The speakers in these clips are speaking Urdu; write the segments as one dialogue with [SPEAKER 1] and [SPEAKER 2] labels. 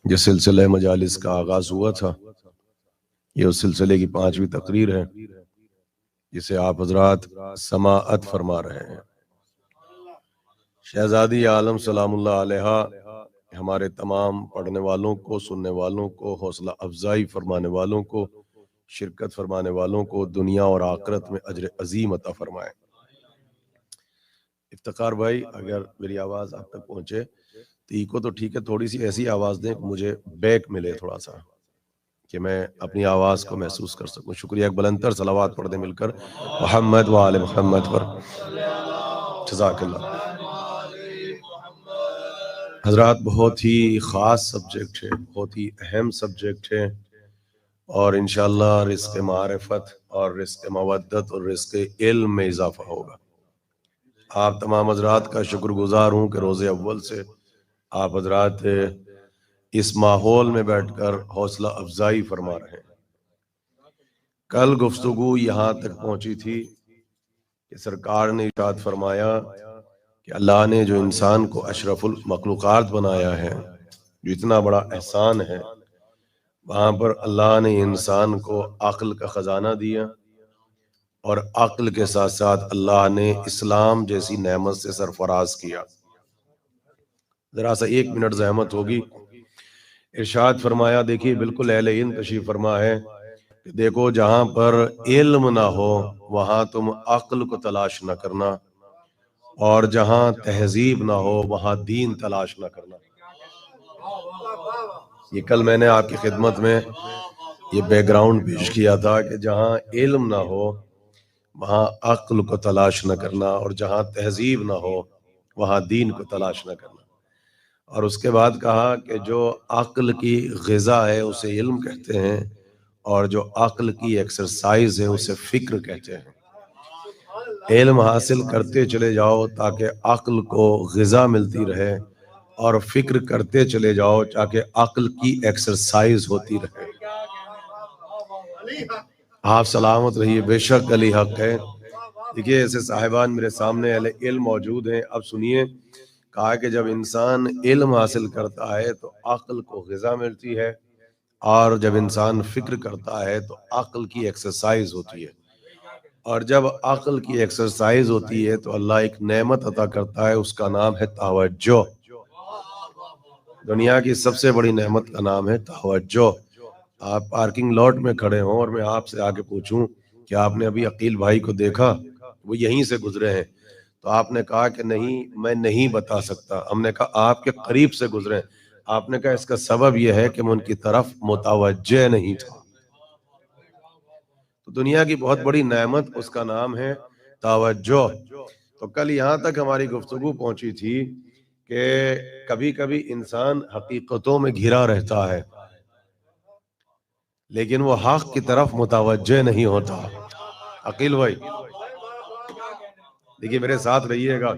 [SPEAKER 1] جس سلسلے مجالس کا آغاز ہوا تھا، یہ اس سلسلے کی 5ویں تقریر ہے جسے آپ حضرات سماعت فرما رہے ہیں۔ شہزادی عالم سلام اللہ علیہا ہمارے تمام پڑھنے والوں کو، سننے والوں کو، حوصلہ افزائی فرمانے والوں کو، شرکت فرمانے والوں کو دنیا اور آخرت میں اجر عظیم عطا فرمائے۔ افتخار بھائی، اگر میری آواز آپ تک پہنچے تو ایکو تو ٹھیک ہے، تھوڑی سی ایسی آواز دیں کہ مجھے بیک ملے تھوڑا سا، کہ میں اپنی آواز کو محسوس کر سکوں۔ شکریہ۔ ایک بلندر صلوات پڑھ دیں مل کر محمد و آل محمد پر۔ جزاک اللہ۔ حضرات، بہت ہی خاص سبجیکٹ ہے، بہت ہی اہم سبجیکٹ ہے، اور انشاءاللہ رزق معرفت اور رزق مودت اور رزق علم میں اضافہ ہوگا۔ آپ تمام حضرات کا شکر گزار ہوں کہ روز اول سے آپ حضرات اس ماحول میں بیٹھ کر حوصلہ افزائی فرما رہے ہیں۔ کل گفتگو یہاں تک پہنچی تھی کہ سرکار نے ارشاد فرمایا کہ اللہ نے جو انسان کو اشرف المخلوقات بنایا ہے، جو اتنا بڑا احسان ہے، وہاں پر اللہ نے انسان کو عقل کا خزانہ دیا، اور عقل کے ساتھ ساتھ اللہ نے اسلام جیسی نعمت سے سرفراز کیا۔ ذرا سا 1 منٹ زحمت ہوگی۔ ارشاد فرمایا، دیکھیے بالکل اہل علم تشریف فرما ہے کہ دیکھو جہاں پر علم نہ ہو وہاں تم عقل کو تلاش نہ کرنا، اور جہاں تہذیب نہ ہو وہاں دین تلاش نہ کرنا۔ یہ کل میں نے آپ کی خدمت میں یہ بیک گراؤنڈ پیش کیا تھا کہ جہاں علم نہ ہو وہاں عقل کو تلاش نہ کرنا، اور جہاں تہذیب نہ ہو وہاں دین کو تلاش نہ کرنا۔ اور اس کے بعد کہا کہ جو عقل کی غذا ہے اسے علم کہتے ہیں، اور جو عقل کی ایکسرسائز ہے اسے فکر کہتے ہیں۔ علم حاصل کرتے چلے جاؤ تاکہ عقل کو غذا ملتی رہے، اور فکر کرتے چلے جاؤ تاکہ عقل کی ایکسرسائز ہوتی رہے۔ آپ سلامت رہیے، بے شک علی حق ہے۔ دیکھیے ایسے صاحبان میرے سامنے اہل علم موجود ہیں۔ اب سنیے، کہا کہ جب انسان علم حاصل کرتا ہے تو عقل کو غذا ملتی ہے، اور جب انسان فکر کرتا ہے تو عقل کی ایکسرسائز ہوتی ہے، اور جب عقل کی ایکسرسائز ہوتی ہے تو اللہ ایک نعمت عطا کرتا ہے، اس کا نام ہے توجہ۔ دنیا کی سب سے بڑی نعمت کا نام ہے توجہ۔ آپ پارکنگ لاٹ میں کھڑے ہوں اور میں آپ سے آگے پوچھوں کہ آپ نے ابھی عقیل بھائی کو دیکھا، وہ یہیں سے گزرے ہیں، تو آپ نے کہا کہ نہیں میں نہیں بتا سکتا۔ ہم نے کہا آپ کے قریب سے گزرے ہیں۔ آپ نے کہا اس کا سبب یہ ہے کہ میں ان کی طرف متوجہ نہیں تھا۔ تو دنیا کی بہت بڑی نعمت اس کا نام ہے توجہ۔ تو کل یہاں تک ہماری گفتگو پہنچی تھی کہ کبھی کبھی انسان حقیقتوں میں گھرا رہتا ہے لیکن وہ حق کی طرف متوجہ نہیں ہوتا۔ عقیل بھائی دیکھیے میرے ساتھ رہیے گا۔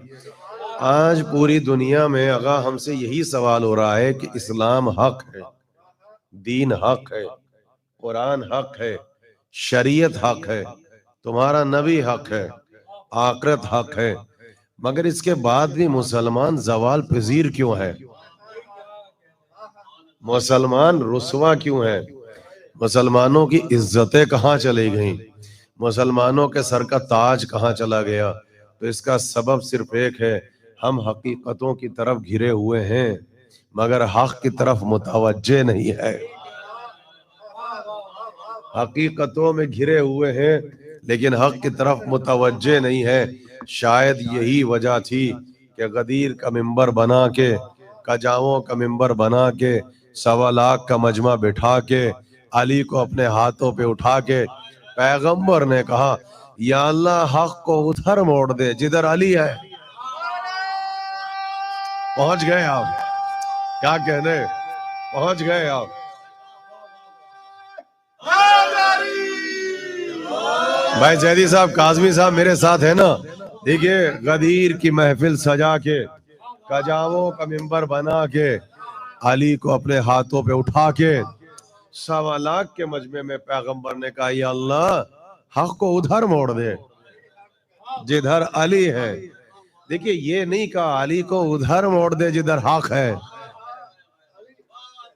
[SPEAKER 1] آج پوری دنیا میں اگر ہم سے یہی سوال ہو رہا ہے کہ اسلام حق ہے، دین حق ہے، قرآن حق ہے، شریعت حق ہے، تمہارا نبی حق ہے، آخرت حق ہے، مگر اس کے بعد بھی مسلمان زوال پذیر کیوں ہے؟ مسلمان رسوا کیوں ہے؟ مسلمانوں کی عزتیں کہاں چلی گئیں؟ مسلمانوں کے سر کا تاج کہاں چلا گیا؟ تو اس کا سبب صرف ایک ہے، ہم حقیقتوں کی طرف گھرے ہوئے ہیں مگر حق کی طرف متوجہ نہیں ہے۔ حقیقتوں میں گھرے ہوئے ہیں لیکن حق کی طرف متوجہ نہیں ہے۔ شاید یہی وجہ تھی کہ غدیر کا منبر بنا کے، کجاؤں کا منبر بنا کے، 1.25 لاکھ کا مجمع بٹھا کے، علی کو اپنے ہاتھوں پہ اٹھا کے پیغمبر نے کہا یا اللہ حق کو ادھر موڑ دے جدھر علی ہے۔ پہنچ گئے آپ؟ کیا کہنے؟ پہنچ گئے آپ؟ بھائی زیدی صاحب، کاظمی صاحب میرے ساتھ ہے نا؟ دیکھیے غدیر کی محفل سجا کے، کجاؤں کا منبر بنا کے، علی کو اپنے ہاتھوں پہ اٹھا کے 1.25 لاکھ کے مجمع میں پیغمبر نے کہا یا اللہ حق کو ادھر موڑ دے جدھر علی ہے۔ دیکھیے یہ نہیں کہا علی کو ادھر موڑ دے جدھر حق ہے،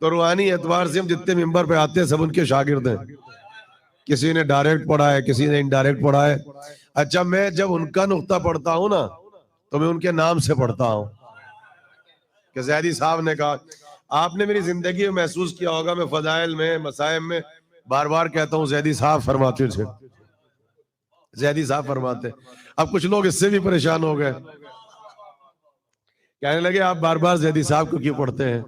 [SPEAKER 1] تو روحانی اعتبار سے ہم جتنے ممبر پہ آتے ہیں سب ان کے شاگرد ہیں. کسی نے ڈائریکٹ پڑھا ہے, کسی نے انڈائریکٹ پڑھا ہے. اچھا میں جب ان کا نقطہ پڑھتا ہوں نا تو میں ان کے نام سے پڑھتا ہوں کہ زیدی صاحب نے کہا. آپ نے میری زندگی میں محسوس کیا ہوگا میں فضائل میں مسائب میں بار بار کہتا ہوں زیدی صاحب فرماتے تھے, زیدی صاحب فرماتے. اب کچھ لوگ اس سے بھی پریشان ہو گئے, کہنے لگے آپ بار بار زیدی صاحب کو کیوں پڑھتے ہیں؟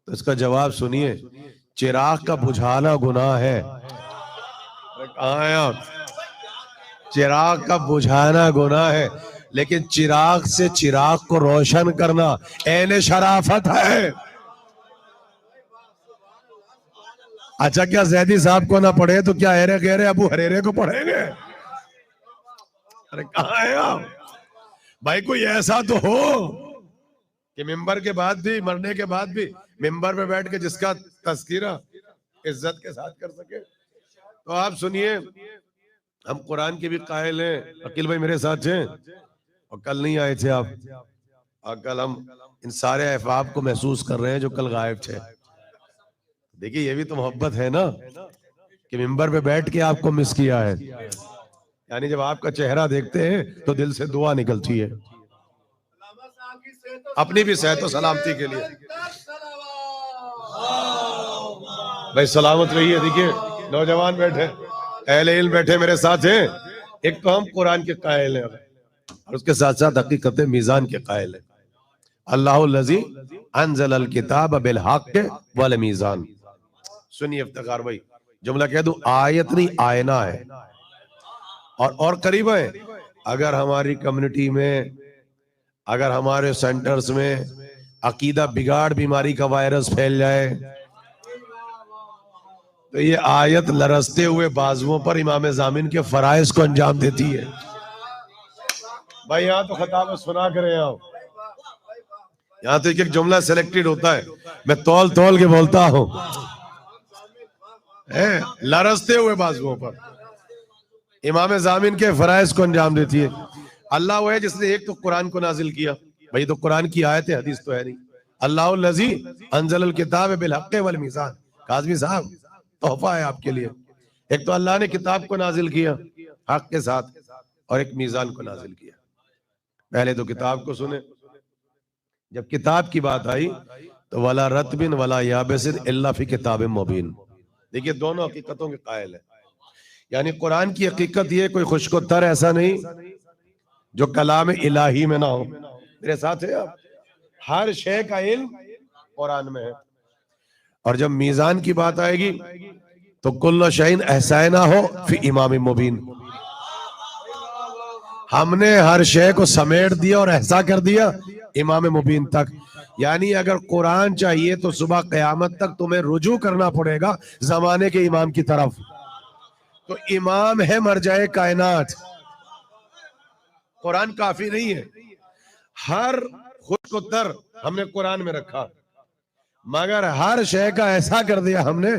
[SPEAKER 1] تو اس کا جواب سنیے, چراغ کا بجھانا گناہ ہے. کہاں ہیں آپ؟ چراغ کا بجھانا گناہ ہے, لیکن چراغ سے چراغ کو روشن کرنا عین شرافت ہے. اچھا کیا زیدی صاحب کو نہ پڑھے تو کیا ہیرے گہرے ابو ہریرے کو پڑھیں گے؟ ارے کہاں ہیں آپ بھائی؟ کوئی ایسا تو ہو کہ ممبر کے بعد بھی, مرنے کے بعد بھی ممبر پہ بیٹھ کے جس کا تذکرہ عزت کے ساتھ کر سکے. تو آپ سنیے, ہم قرآن کے بھی قائل ہیں. عقیل بھائی میرے ساتھ ہیں, اور کل نہیں آئے تھے آپ, اور کل ہم ان سارے احباب کو محسوس کر رہے ہیں جو کل غائب تھے. دیکھیے یہ بھی تو محبت ہے نا کہ ممبر پہ بیٹھ کے آپ کو مس کیا ہے. یعنی جب آپ کا چہرہ دیکھتے ہیں تو دل سے دعا نکلتی ہے, اپنی بھی صحت و سلامتی کے لیے. بھائی سلامت رہیے. دیکھیے نوجوان بیٹھے, اہل علم بیٹھے میرے ساتھ ہیں. ایک تو ہم قرآن کے قائل ہیں اور اس کے ساتھ ساتھ حقیقت میزان کے قائل ہیں. اللہ الذی انزل الکتاب بالحق والمیزان. سنیے افتخار بھائی, جملہ کہہ دوں, آیت نہیں آئینہ ہے. اور قریب ہے, اگر ہماری کمیونٹی میں, اگر ہمارے سینٹرز میں عقیدہ بگاڑ بیماری کا وائرس پھیل جائے تو یہ آیت لرزتے ہوئے بازوؤں پر امام ضامن کے فرائض کو انجام دیتی ہے. بھائی یہاں تو خطاب سنا کریں آپ, یہاں تو ایک جملہ سلیکٹڈ ہوتا ہے, میں تول تول کے بولتا ہوں. لرزتے ہوئے بازوؤں پر امام ضامن کے فرائض کو انجام دیتی ہے. اللہ وہ ہے جس نے ایک تو قرآن کو نازل کیا, بھائی تو قرآن کی آیت ہے, حدیث تو ہے نہیں. اللہ الذی انزل الکتاب بالحق والمیزان. قاضمی صاحب تحفہ ہے آپ کے لیے. ایک تو اللہ نے کتاب کو نازل کیا حق کے ساتھ, اور ایک میزان کو نازل کیا. پہلے تو کتاب کو سنیں. جب کتاب کی بات آئی تو ولا رتب ولا یابس الا فی کتاب مبین. دیکھیے دونوں حقیقتوں کے قائل ہیں. یعنی قرآن کی حقیقت یہ کوئی خشک و تر ایسا نہیں جو کلام الہی میں نہ ہو. میرے ساتھ ہے آپ, ہر شے کا علم قرآن میں ہے. اور جب میزان کی بات آئے گی تو کل شیء احصیناہ فی امام مبین. ہم نے ہر شے کو سمیٹ دیا اور احصا کر دیا امام مبین تک. یعنی اگر قرآن چاہیے تو صبح قیامت تک تمہیں رجوع کرنا پڑے گا زمانے کے امام کی طرف. تو امام ہے مرجع کائنات, قرآن کافی نہیں ہے. ہر خشک و تر ہم نے قرآن میں رکھا, مگر ہر شے کا ایسا کر دیا ہم نے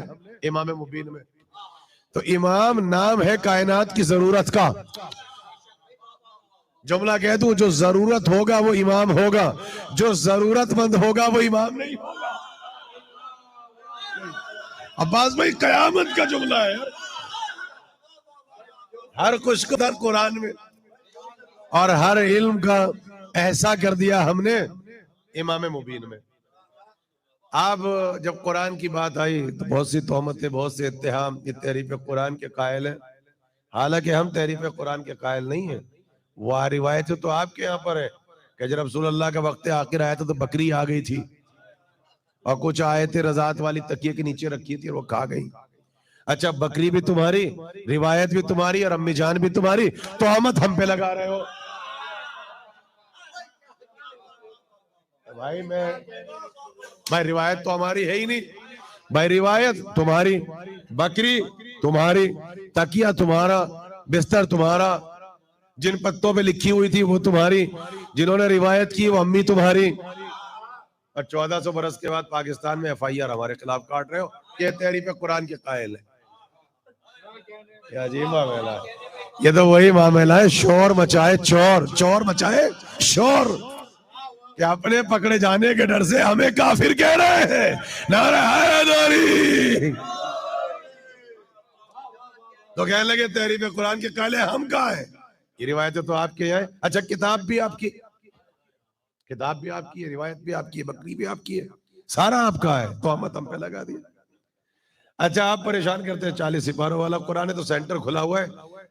[SPEAKER 1] امام مبین میں. تو امام نام ہے کائنات کی ضرورت کا. جملہ کہہ دوں, جو ضرورت ہوگا وہ امام ہوگا, جو ضرورت مند ہوگا وہ امام نہیں ہوگا. عباس بھائی قیامت کا جملہ ہے, ہر خشک و تر قرآن میں, اور ہر علم کا ایسا کر دیا ہم نے امام مبین میں. اب جب قرآن کی بات آئی تو بہت سی تہمتیں, بہت سے اتہام یہ تحریف قرآن کے قائل ہیں. حالانکہ ہم تحریف قرآن کے قائل نہیں ہیں. وہ روایتیں تو آپ کے یہاں پر ہے کہ جب رسول اللہ کا وقت آخر آیا تھا تو بکری آ گئی تھی, اور کچھ آیتیں رضاعت والی تکیے کے نیچے رکھی تھی اور وہ کھا گئی. اچھا بکری بھی تمہاری, روایت بھی تمہاری, اور امی جان بھی تمہاری, تہمت ہم پہ لگا رہے ہو. بھائی روایت تو ہماری ہے ہی نہیں. بھائی روایت تمہاری, بکری تمہاری, تکیہ تمہارا, بستر تمہارا, جن پتوں پہ لکھی ہوئی تھی وہ تمہاری, جنہوں نے روایت کی وہ امی تمہاری. اور 1400 برس کے بعد پاکستان میں FIR ہمارے خلاف کاٹ رہے ہو, یہ تحریف قرآن کے قائل ہے. یہ عجیب معاملہ ہے. یہ تو وہی معاملہ ہے, شور مچائے چور, چور مچائے شور. کہ اپنے پکڑے جانے کے ڈر سے ہمیں کافر کہہ رہے ہیں. نعرہ حیدری. تو کہنے لگے تحریف قرآن کے قائل ہم کہاں ہیں؟ یہ روایتیں تو آپ کے ہیں. اچھا کتاب بھی آپ کی، کتاب بھی آپ کی ہے، روایت بھی آپ کی ہے، بکری بھی آپ کی ہے، سارا آپ کا ہے. تو ہم پہ لگا دیا. اچھا آپ پریشان کرتے ہیں 40 سپاروں والا قرآن ہے تو سینٹر کھلا ہوا ہے.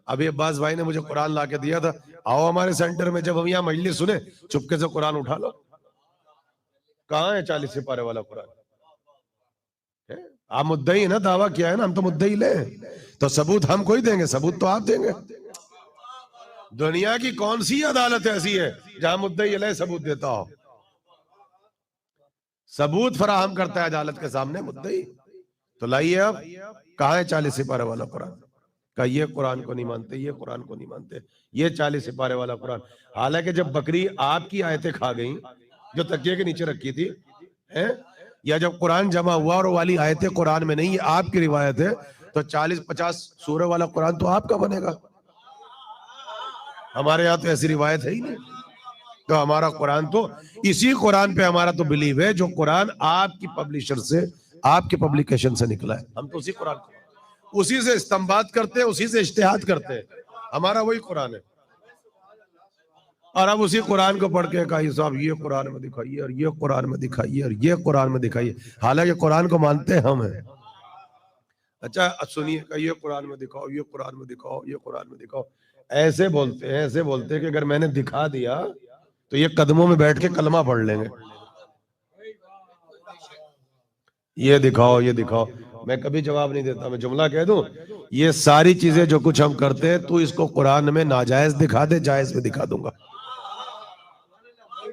[SPEAKER 1] ابھی عباس بھائی نے مجھے قرآن لا کے دیا تھا، آؤ ہمارے سینٹر میں، جب ہم یہاں مجلس سنیں چپکے سے قرآن اٹھا لو. کہاں ہے 40 سپارے والا قرآن؟ آپ مدعی نا، دعویٰ کیا ہے نا، ہم تو مدعی لیں. تو ثبوت ہم کوئی دیں گے؟ ثبوت تو آپ دیں گے. دنیا کی کون سی عدالت ایسی ہے جہاں مدعی علیہ ثبوت دیتا ہو؟ ثبوت فراہم کرتا ہے عدالت کے سامنے مدعی. تو لائیے اب کہاں ہے 40 سپارے والا قرآن؟ کہ یہ قرآن کو نہیں مانتے، یہ قرآن کو نہیں مانتے، یہ 40 سپارے والا قرآن. حالانکہ جب بکری آپ کی آیتیں کھا گئیں جو تکیے کے نیچے رکھی تھی، یا جب قرآن جمع ہوا اور والی آیتیں قرآن میں نہیں، یہ آپ کی روایت ہے، تو 40-50 سورہ والا قرآن تو آپ کا بنے گا. ہمارے یہاں تو ایسی روایت ہے ہی نہیں. تو ہمارا قرآن تو اسی قرآن پہ ہمارا تو بلیو ہے جو قرآن آپ کی پبلشر سے، آپ کے پبلیکیشن سے نکلا ہے. ہم تو اسی قرآن کو، اسی سے استنباط کرتے ہیں، اسی سے اجتہاد کرتے ہیں. ہمارا وہی قرآن ہے. اور اب اسی قرآن کو پڑھ کے کہا صاحب یہ قرآن میں دکھائیے، اور یہ قرآن میں دکھائیے، اور یہ قرآن میں دکھائیے. حالانکہ قرآن کو مانتے ہم ہیں. اچھا سنیے کہ یہ قرآن میں دکھاؤ، یہ قرآن میں دکھاؤ، یہ قرآن میں دکھاؤ. ایسے بولتے ہیں، ایسے بولتے ہیں کہ اگر میں نے دکھا دیا تو یہ قدموں میں بیٹھ کے کلمہ پڑھ لیں گے. یہ دکھاؤ، یہ دکھاؤ. میں کبھی جواب نہیں دیتا، میں جملہ کہہ دوں، یہ ساری چیزیں جو کچھ ہم کرتے ہیں تو اس کو قرآن میں ناجائز دکھا دے، جائز میں دکھا دوں گا.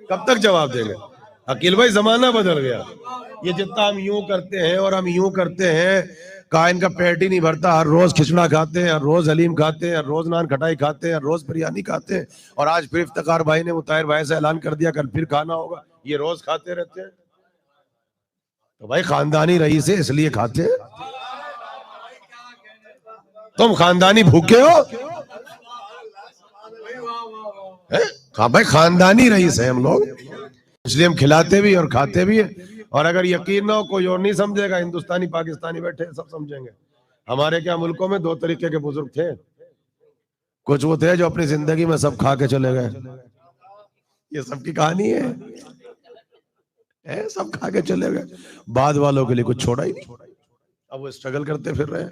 [SPEAKER 1] کب تک جواب دیں گے؟ عقیل بھائی زمانہ بدل گیا. یہ جتنا ہم یوں کرتے ہیں اور ہم یوں کرتے ہیں، کائن کا پیٹ ہی نہیں بھرتا. ہر روز کھچڑا کھاتے ہیں، ہر روز حلیم کھاتے ہیں، ہر روز نان کھٹائی کھاتے ہیں، ہر روز بریانی کھاتے ہیں، اور آج پھر افتخار بھائی نے مطاہر بھائی سے اعلان کر دیا کل پھر کھانا ہوگا. یہ روز کھاتے رہتے ہیں. تو بھائی خاندانی رئیس ہے اس لیے کھاتے ہیں. تم خاندانی بھوکے ہو؟ ہاں بھائی خاندانی رئیس ہے ہم لوگ، اس لیے ہم کھلاتے بھی اور کھاتے بھی ہیں. اور اگر یقین نہ ہو کوئی اور نہیں سمجھے گا، ہندوستانی پاکستانی بیٹھے سب سمجھیں گے. ہمارے کیا ملکوں میں 2 طریقے کے بزرگ تھے. کچھ وہ تھے جو اپنی زندگی میں سب کھا کے چلے گئے، یہ سب کی کہانی ہے، سب کھا کے چلے گئے. بعد والوں کے لیے کچھ چھوڑا ہی نہیں، اب وہ اسٹرگل کرتے پھر رہے.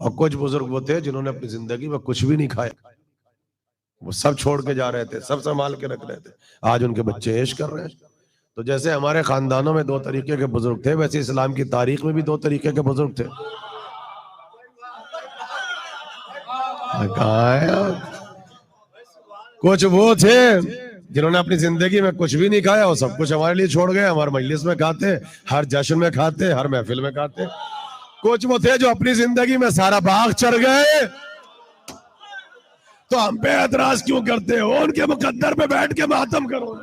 [SPEAKER 1] اور کچھ بزرگ وہ تھے جنہوں نے اپنی زندگی میں کچھ بھی نہیں کھایا، وہ سب چھوڑ کے جا رہے تھے، سب سنبھال کے رکھ رہے تھے. آج ان کے بچے عیش کر رہے ہیں. تو جیسے ہمارے خاندانوں میں 2 طریقے کے بزرگ تھے، ویسے اسلام کی تاریخ میں بھی 2 طریقے کے بزرگ تھے. کچھ وہ تھے جنہوں نے اپنی زندگی میں کچھ بھی نہیں کھایا، اور سب کچھ ہمارے لیے چھوڑ گئے. ہمارے مجلس میں کھاتے، ہر جشن میں کھاتے، ہر محفل میں کھاتے. کچھ وہ تھے جو اپنی زندگی میں سارا باغ چر گئے. تو ہم پہ اعتراض کیوں کرتے ہو؟ ان کے مقدر پہ بیٹھ کے ماتم کرو.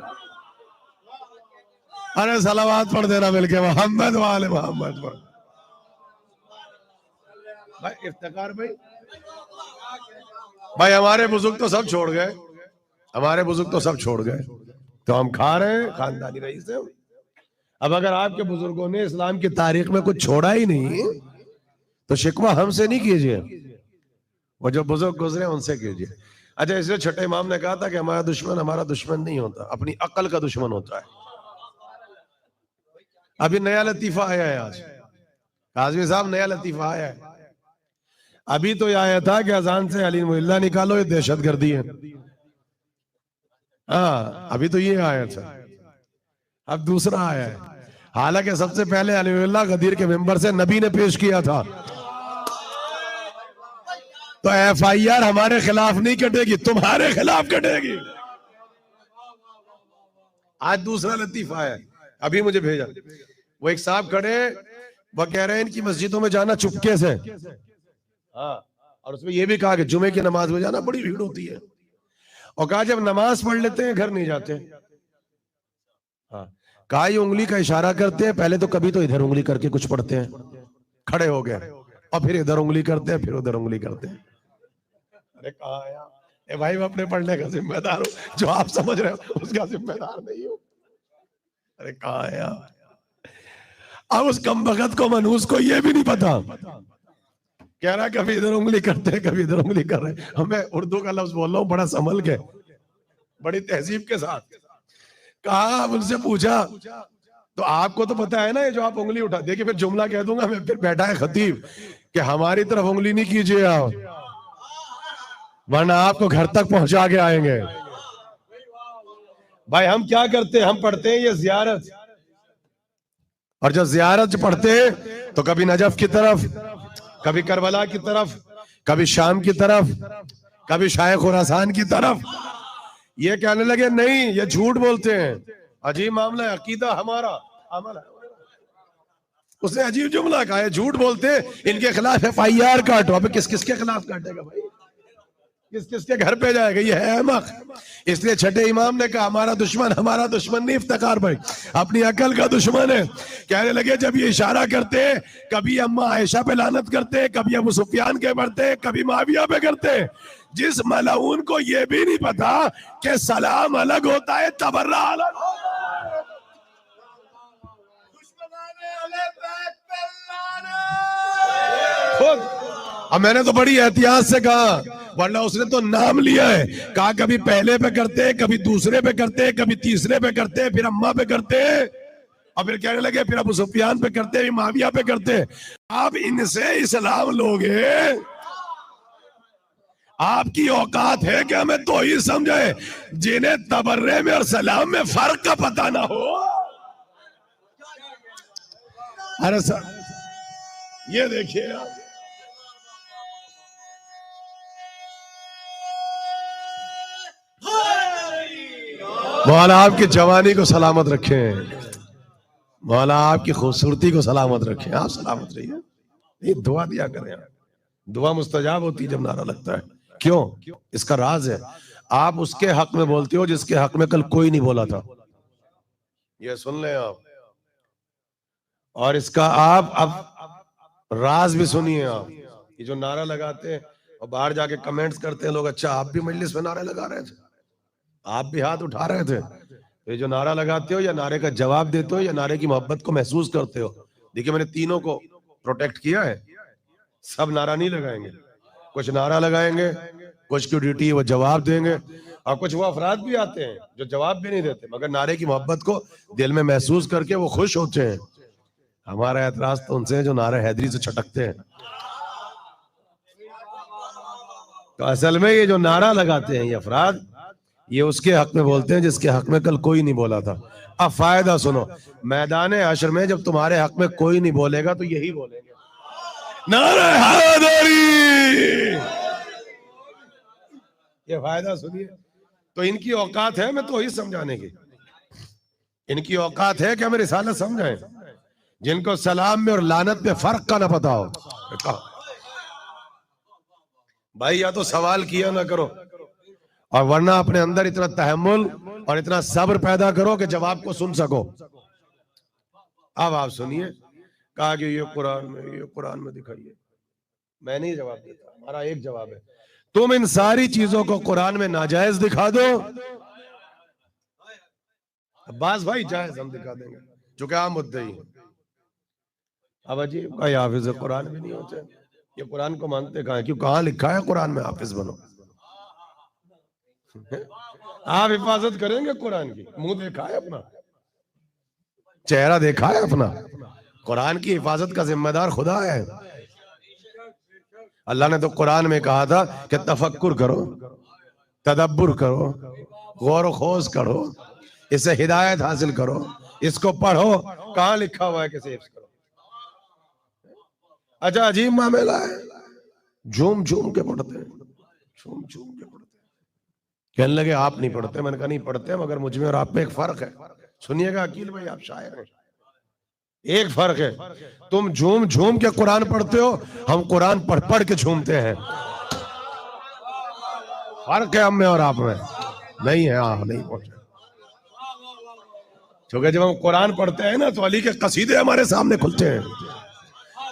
[SPEAKER 1] ارے صلوات پڑھ دینا مل کے محمد وآل محمد پر. بھائی افتخار بھائی ہمارے بزرگ تو سب چھوڑ گئے، ہمارے بزرگ تو سب چھوڑ گئے، تو ہم کھا رہے ہیں، خاندانی رئیس ہیں. اب اگر آپ کے بزرگوں نے اسلام کی تاریخ میں کچھ چھوڑا ہی نہیں تو شکوہ ہم سے نہیں کیجئے، وہ جو بزرگ گزرے ان سے کیجئے. اچھا اس لیے چھٹے امام نے کہا تھا کہ ہمارا دشمن نہیں ہوتا، اپنی عقل کا دشمن ہوتا ہے. ابھی نیا لطیفہ آیا ہے، آج قاضی صاحب نیا لطیفہ آیا ہے. ابھی تو یہ آیا تھا کہ اذان سے علیم اللہ نکالو، یہ دہشت گردی ہے. ہاں ابھی تو یہ آیا تھا، اب دوسرا آیا ہے. حالانکہ سب سے پہلے علیم اللہ غدیر کے ممبر سے نبی نے پیش کیا تھا. تو ایف آئی آر ہمارے خلاف نہیں کٹے گی، تمہارے خلاف کٹے گی. آج دوسرا لطیفہ آیا ہے، ابھی مجھے بھیجا. وہ ایک صاحب کھڑے، وہ کہہ رہے ہیں ان کی مسجدوں میں جانا چپکے سے. ہاں اور اس میں یہ بھی کہا کہ جمعے کی نماز میں جانا بڑی بھیڑ ہوتی ہے، اور کہا جب نماز پڑھ لیتے ہیں گھر نہیں جاتے. ہاں کہا یہ انگلی کا اشارہ کرتے ہیں، پہلے تو کبھی تو ادھر انگلی کر کے کچھ پڑھتے ہیں، کھڑے ہو گئے، اور پھر ادھر انگلی کرتے ہیں، پھر ادھر انگلی کرتے ہیں. ارے کہا بھائی میں اپنے پڑھنے کا ذمہ دار ہوں، جو آپ سمجھ رہے ہو اس کا ذمہ دار نہیں ہوں. ارے کہاں ہے آپ؟ اب اس کم بخت کو منوس کو یہ بھی نہیں پتا، کہہ رہا کبھی ادھر انگلی کرتے ہیں کبھی ادھر انگلی کر رہے ہیں. میں اردو کا لفظ بول رہا ہوں بڑا سنبھل کے، بڑی تہذیب کے ساتھ. کہا اب ان سے پوچھا تو آپ کو تو پتا ہے نا یہ جو آپ انگلی اٹھا، دیکھیں پھر جملہ کہہ دوں گا میں، پھر بیٹھا ہے خطیب کہ ہماری طرف انگلی نہیں کیجیے آپ ورنہ آپ کو گھر تک پہنچا کے آئیں گے. بھائی ہم کیا کرتے ہیں؟ ہم پڑھتے ہیں یہ زیارت، اور جب زیارت پڑھتے ہیں تو کبھی نجف کی طرف، کبھی کربلا کی طرف، کبھی شام کی طرف، کبھی شاہ خراسان کی طرف. یہ کہنے لگے نہیں یہ جھوٹ بولتے ہیں، عجیب معاملہ ہے، عقیدہ ہمارا عمل ہے. اس نے عجیب جملہ کہا ہے جھوٹ بولتے ہیں، ان کے خلاف ایف آئی آر کاٹو. ابھی کس کس کے خلاف کاٹے گا بھائی؟ کس کس کے گھر پہ جائے گا؟ یہ ہے احمق. اس لیے چھٹے امام نے کہا ہمارا دشمن نہیں افتخار بھائی، اپنی عقل کا دشمن ہے. کہنے لگے جب یہ اشارہ کرتے کبھی اما عائشہ پہ لعنت کرتے، کبھی ابو سفیان کے پڑھتے، کبھی معاویہ پہ کرتے، جس ملعون کو یہ بھی نہیں پتا کہ سلام الگ ہوتا ہے تبرہ الگ ہوتا ہے. اب میں نے تو بڑی احتیاط سے کہا، ورنہ اس نے تو نام لیا ہے، کہا کبھی پہلے پہ کرتے، کبھی دوسرے پہ کرتے، کبھی تیسرے پہ کرتے، پھر اماں پہ کرتے، اور پھر کہنے لگے پھر ابو سفیان پہ کرتے، پھر معاویہ پہ کرتے. آپ ان سے اسلام لوگے؟ آپ کی اوقات ہے کہ ہمیں تو ہی سمجھے جنہیں تبرے میں اور سلام میں فرق کا پتہ نہ ہو. ارے سر یہ دیکھیے آپ، مولا آپ کی جوانی کو سلامت رکھیں، مولا آپ کی خوبصورتی کو سلامت رکھیں. آپ سلامت رہیے. یہ دعا دیا کریں، دعا مستجاب ہوتی جب نعرہ لگتا ہے. کیوں؟ اس کا راز ہے آپ اس کے حق میں بولتے ہو جس کے حق میں کل کوئی نہیں بولا تھا. یہ سن لیں آپ، اور اس کا آپ اب راز بھی سنیے. آپ یہ جو نعرہ لگاتے ہیں اور باہر جا کے کمنٹس کرتے ہیں لوگ، اچھا آپ بھی مجلس میں نعرے لگا رہے تھے، آپ بھی ہاتھ اٹھا رہے تھے. یہ جو نعرہ لگاتے ہو یا نعرے کا جواب دیتے ہو یا نعرے کی محبت کو محسوس کرتے ہو، دیکھیں میں نے تینوں کو پروٹیکٹ کیا ہے. سب نعرہ نہیں لگائیں گے، کچھ نعرہ لگائیں گے، کچھ کی ڈیوٹی وہ جواب دیں گے، اور کچھ وہ افراد بھی آتے ہیں جو جواب بھی نہیں دیتے مگر نعرے کی محبت کو دل میں محسوس کر کے وہ خوش ہوتے ہیں. ہمارا اعتراض تو ان سے ہے جو نعرہ حیدری سے چھٹکتے ہیں. تو اصل میں یہ جو نعرہ لگاتے ہیں یہ افراد، یہ اس کے حق میں بولتے ہیں جس کے حق میں کل کوئی نہیں بولا تھا. اب فائدہ سنو، میدان حشر میں جب تمہارے حق میں کوئی نہیں بولے گا تو یہی بولیں گے نعرہ حیدری. یہ فائدہ سنیے. تو ان کی اوقات ہے میں تو ہی سمجھانے کی، ان کی اوقات ہے کہ ہمیں رسالت سمجھائیں. جن کو سلام میں اور لعنت میں فرق کا نہ پتا ہو، بھائی یا تو سوال کیا نہ کرو، اور ورنہ اپنے اندر اتنا تحمل اور اتنا صبر پیدا کرو کہ جواب کو سن سکو. اب آپ سنیے، کہا کہ یہ قرآن میں دکھائیے. میں نہیں جواب دیتا، ہمارا ایک جواب ہے، تم ان ساری چیزوں کو قرآن میں ناجائز دکھا دو. عباس بھائی جائز ہم دکھا دیں گے چونکہ عام مدعی ہیں. اب عجیب کا یہ حافظ قرآن بھی نہیں ہوتے، یہ قرآن کو مانتے کہاں ہیں؟ کیوں کہاں لکھا ہے قرآن میں حافظ بنو؟ آپ حفاظت کریں گے قرآن کی؟ منہ دیکھا ہے اپنا؟ چہرہ دیکھا ہے اپنا؟ قرآن کی حفاظت کا ذمہ دار خدا ہے. اللہ نے تو قرآن میں کہا تھا کہ تفکر کرو، تدبر کرو، غور و خوض کرو، اسے ہدایت حاصل کرو، اس کو پڑھو. کہاں لکھا ہوا ہے کہ حفظ کرو؟ اچھا عجیب معاملہ ہے، جھوم جھوم کے پڑھتے ہیں، جھوم جھوم کے پڑھتے ہیں. کہنے لگے آپ نہیں پڑھتے. میں نے کہا نہیں پڑھتے مگر مجھ میں اور آپ میں ایک فرق ہے. سنیے گا عقیل بھائی، آپ شاعر ہیں. ایک فرق ہے، تم جھوم جھوم کے قرآن پڑھتے ہو، ہم قرآن پڑھ پڑھ کے جھومتے ہیں. فرق ہے ہم میں اور آپ میں. نہیں ہے، نہیں پہنچے. کیونکہ جب ہم قرآن پڑھتے ہیں نا تو علی کے قصیدے ہمارے سامنے کھلتے ہیں،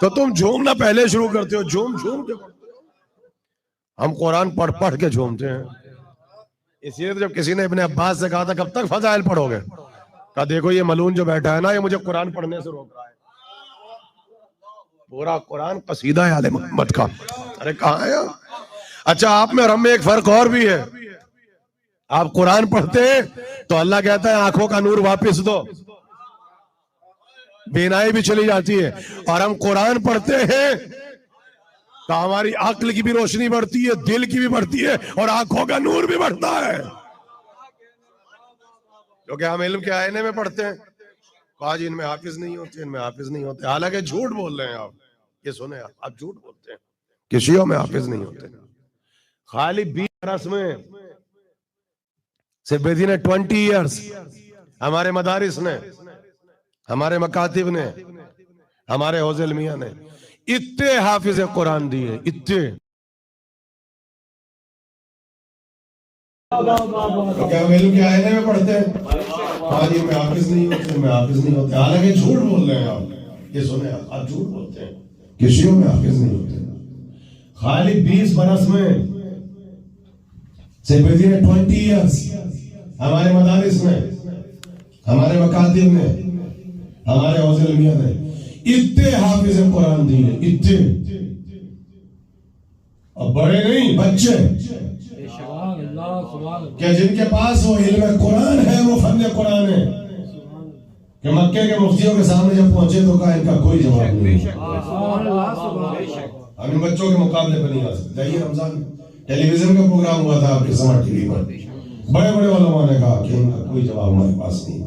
[SPEAKER 1] تو تم جھومنا پہلے شروع کرتے ہو، جھوم جھوم کے پڑھتے ہو، ہم قرآن پڑھ پڑھ کے جھومتے ہیں. اس لیے جب کسی نے ابن عباس سے کہا تھا کب تک فضائل پڑھو گے، کہا دیکھو یہ ملون جو بیٹھا ہے نا، یہ مجھے قرآن پڑھنے سے روک رہا ہے. پورا قرآن قصیدہ ہے آل محمد کا. ارے کہاں ہے؟ اچھا آپ میں اور ہم میں ایک فرق اور بھی ہے. آپ قرآن پڑھتے ہیں تو اللہ کہتا ہے آنکھوں کا نور واپس دو، بینائی بھی چلی جاتی ہے. اور ہم قرآن پڑھتے ہیں تو ہماری عقل کی بھی روشنی بڑھتی ہے، دل کی بھی بڑھتی ہے، اور آنکھوں کا نور بھی بڑھتا ہے. کیونکہ ہم علم کے آئینے میں پڑھتے ہیں. کہا جی ان میں حافظ نہیں ہوتے، ان میں حافظ نہیں ہوتے. حالانکہ جھوٹ بول رہے ہیں آپ. یہ سنیں آپ جھوٹ بولتے ہیں، کسیوں میں حافظ نہیں ہوتے. خالی 20 برس میں صرف ود ان 20 ایئرس ہمارے مدارس نے، ہمارے مکاتب نے، ہمارے حوض علمیہ نے اتنے حافظ قرآن دیے، اتنے. کیونکہ ہم علم کے آئینے میں پڑھتے ہیں. ہاں جی میں حافظ نہیں ہوتے، میں حافظ نہیں ہوتے. حالانکہ جھوٹ بول رہے ہیں آپ. یہ سنیں آپ جھوٹ بولتے ہیں، کسیوں میں حافظ نہیں ہوتے. خالی 20 برس میں صرف ود ان 20 ایئرس ہمارے مدارس نے، ہمارے مکاتب نے، ہمارے حوض علمیہ نے اتنے حافظ قرآن دیے، اتنے. اب بڑے نہیں، بچے کہ جن کے پاس وہ علم قرآن ہے، وہ فن قرآن ہے، کہ مکے کے مفتیوں کے سامنے جب پہنچے تو کہا ان کا کوئی جواب نہیں. ہم ان بچوں کے مقابلے پر نہیں آ سکتے. جائیے رمضان ٹیلی ویژن کا پروگرام ہوا تھا آپ کے سماج ٹی وی پر، بڑے بڑے علماء نے کہا کہ ان کا کوئی جواب ہمارے پاس نہیں.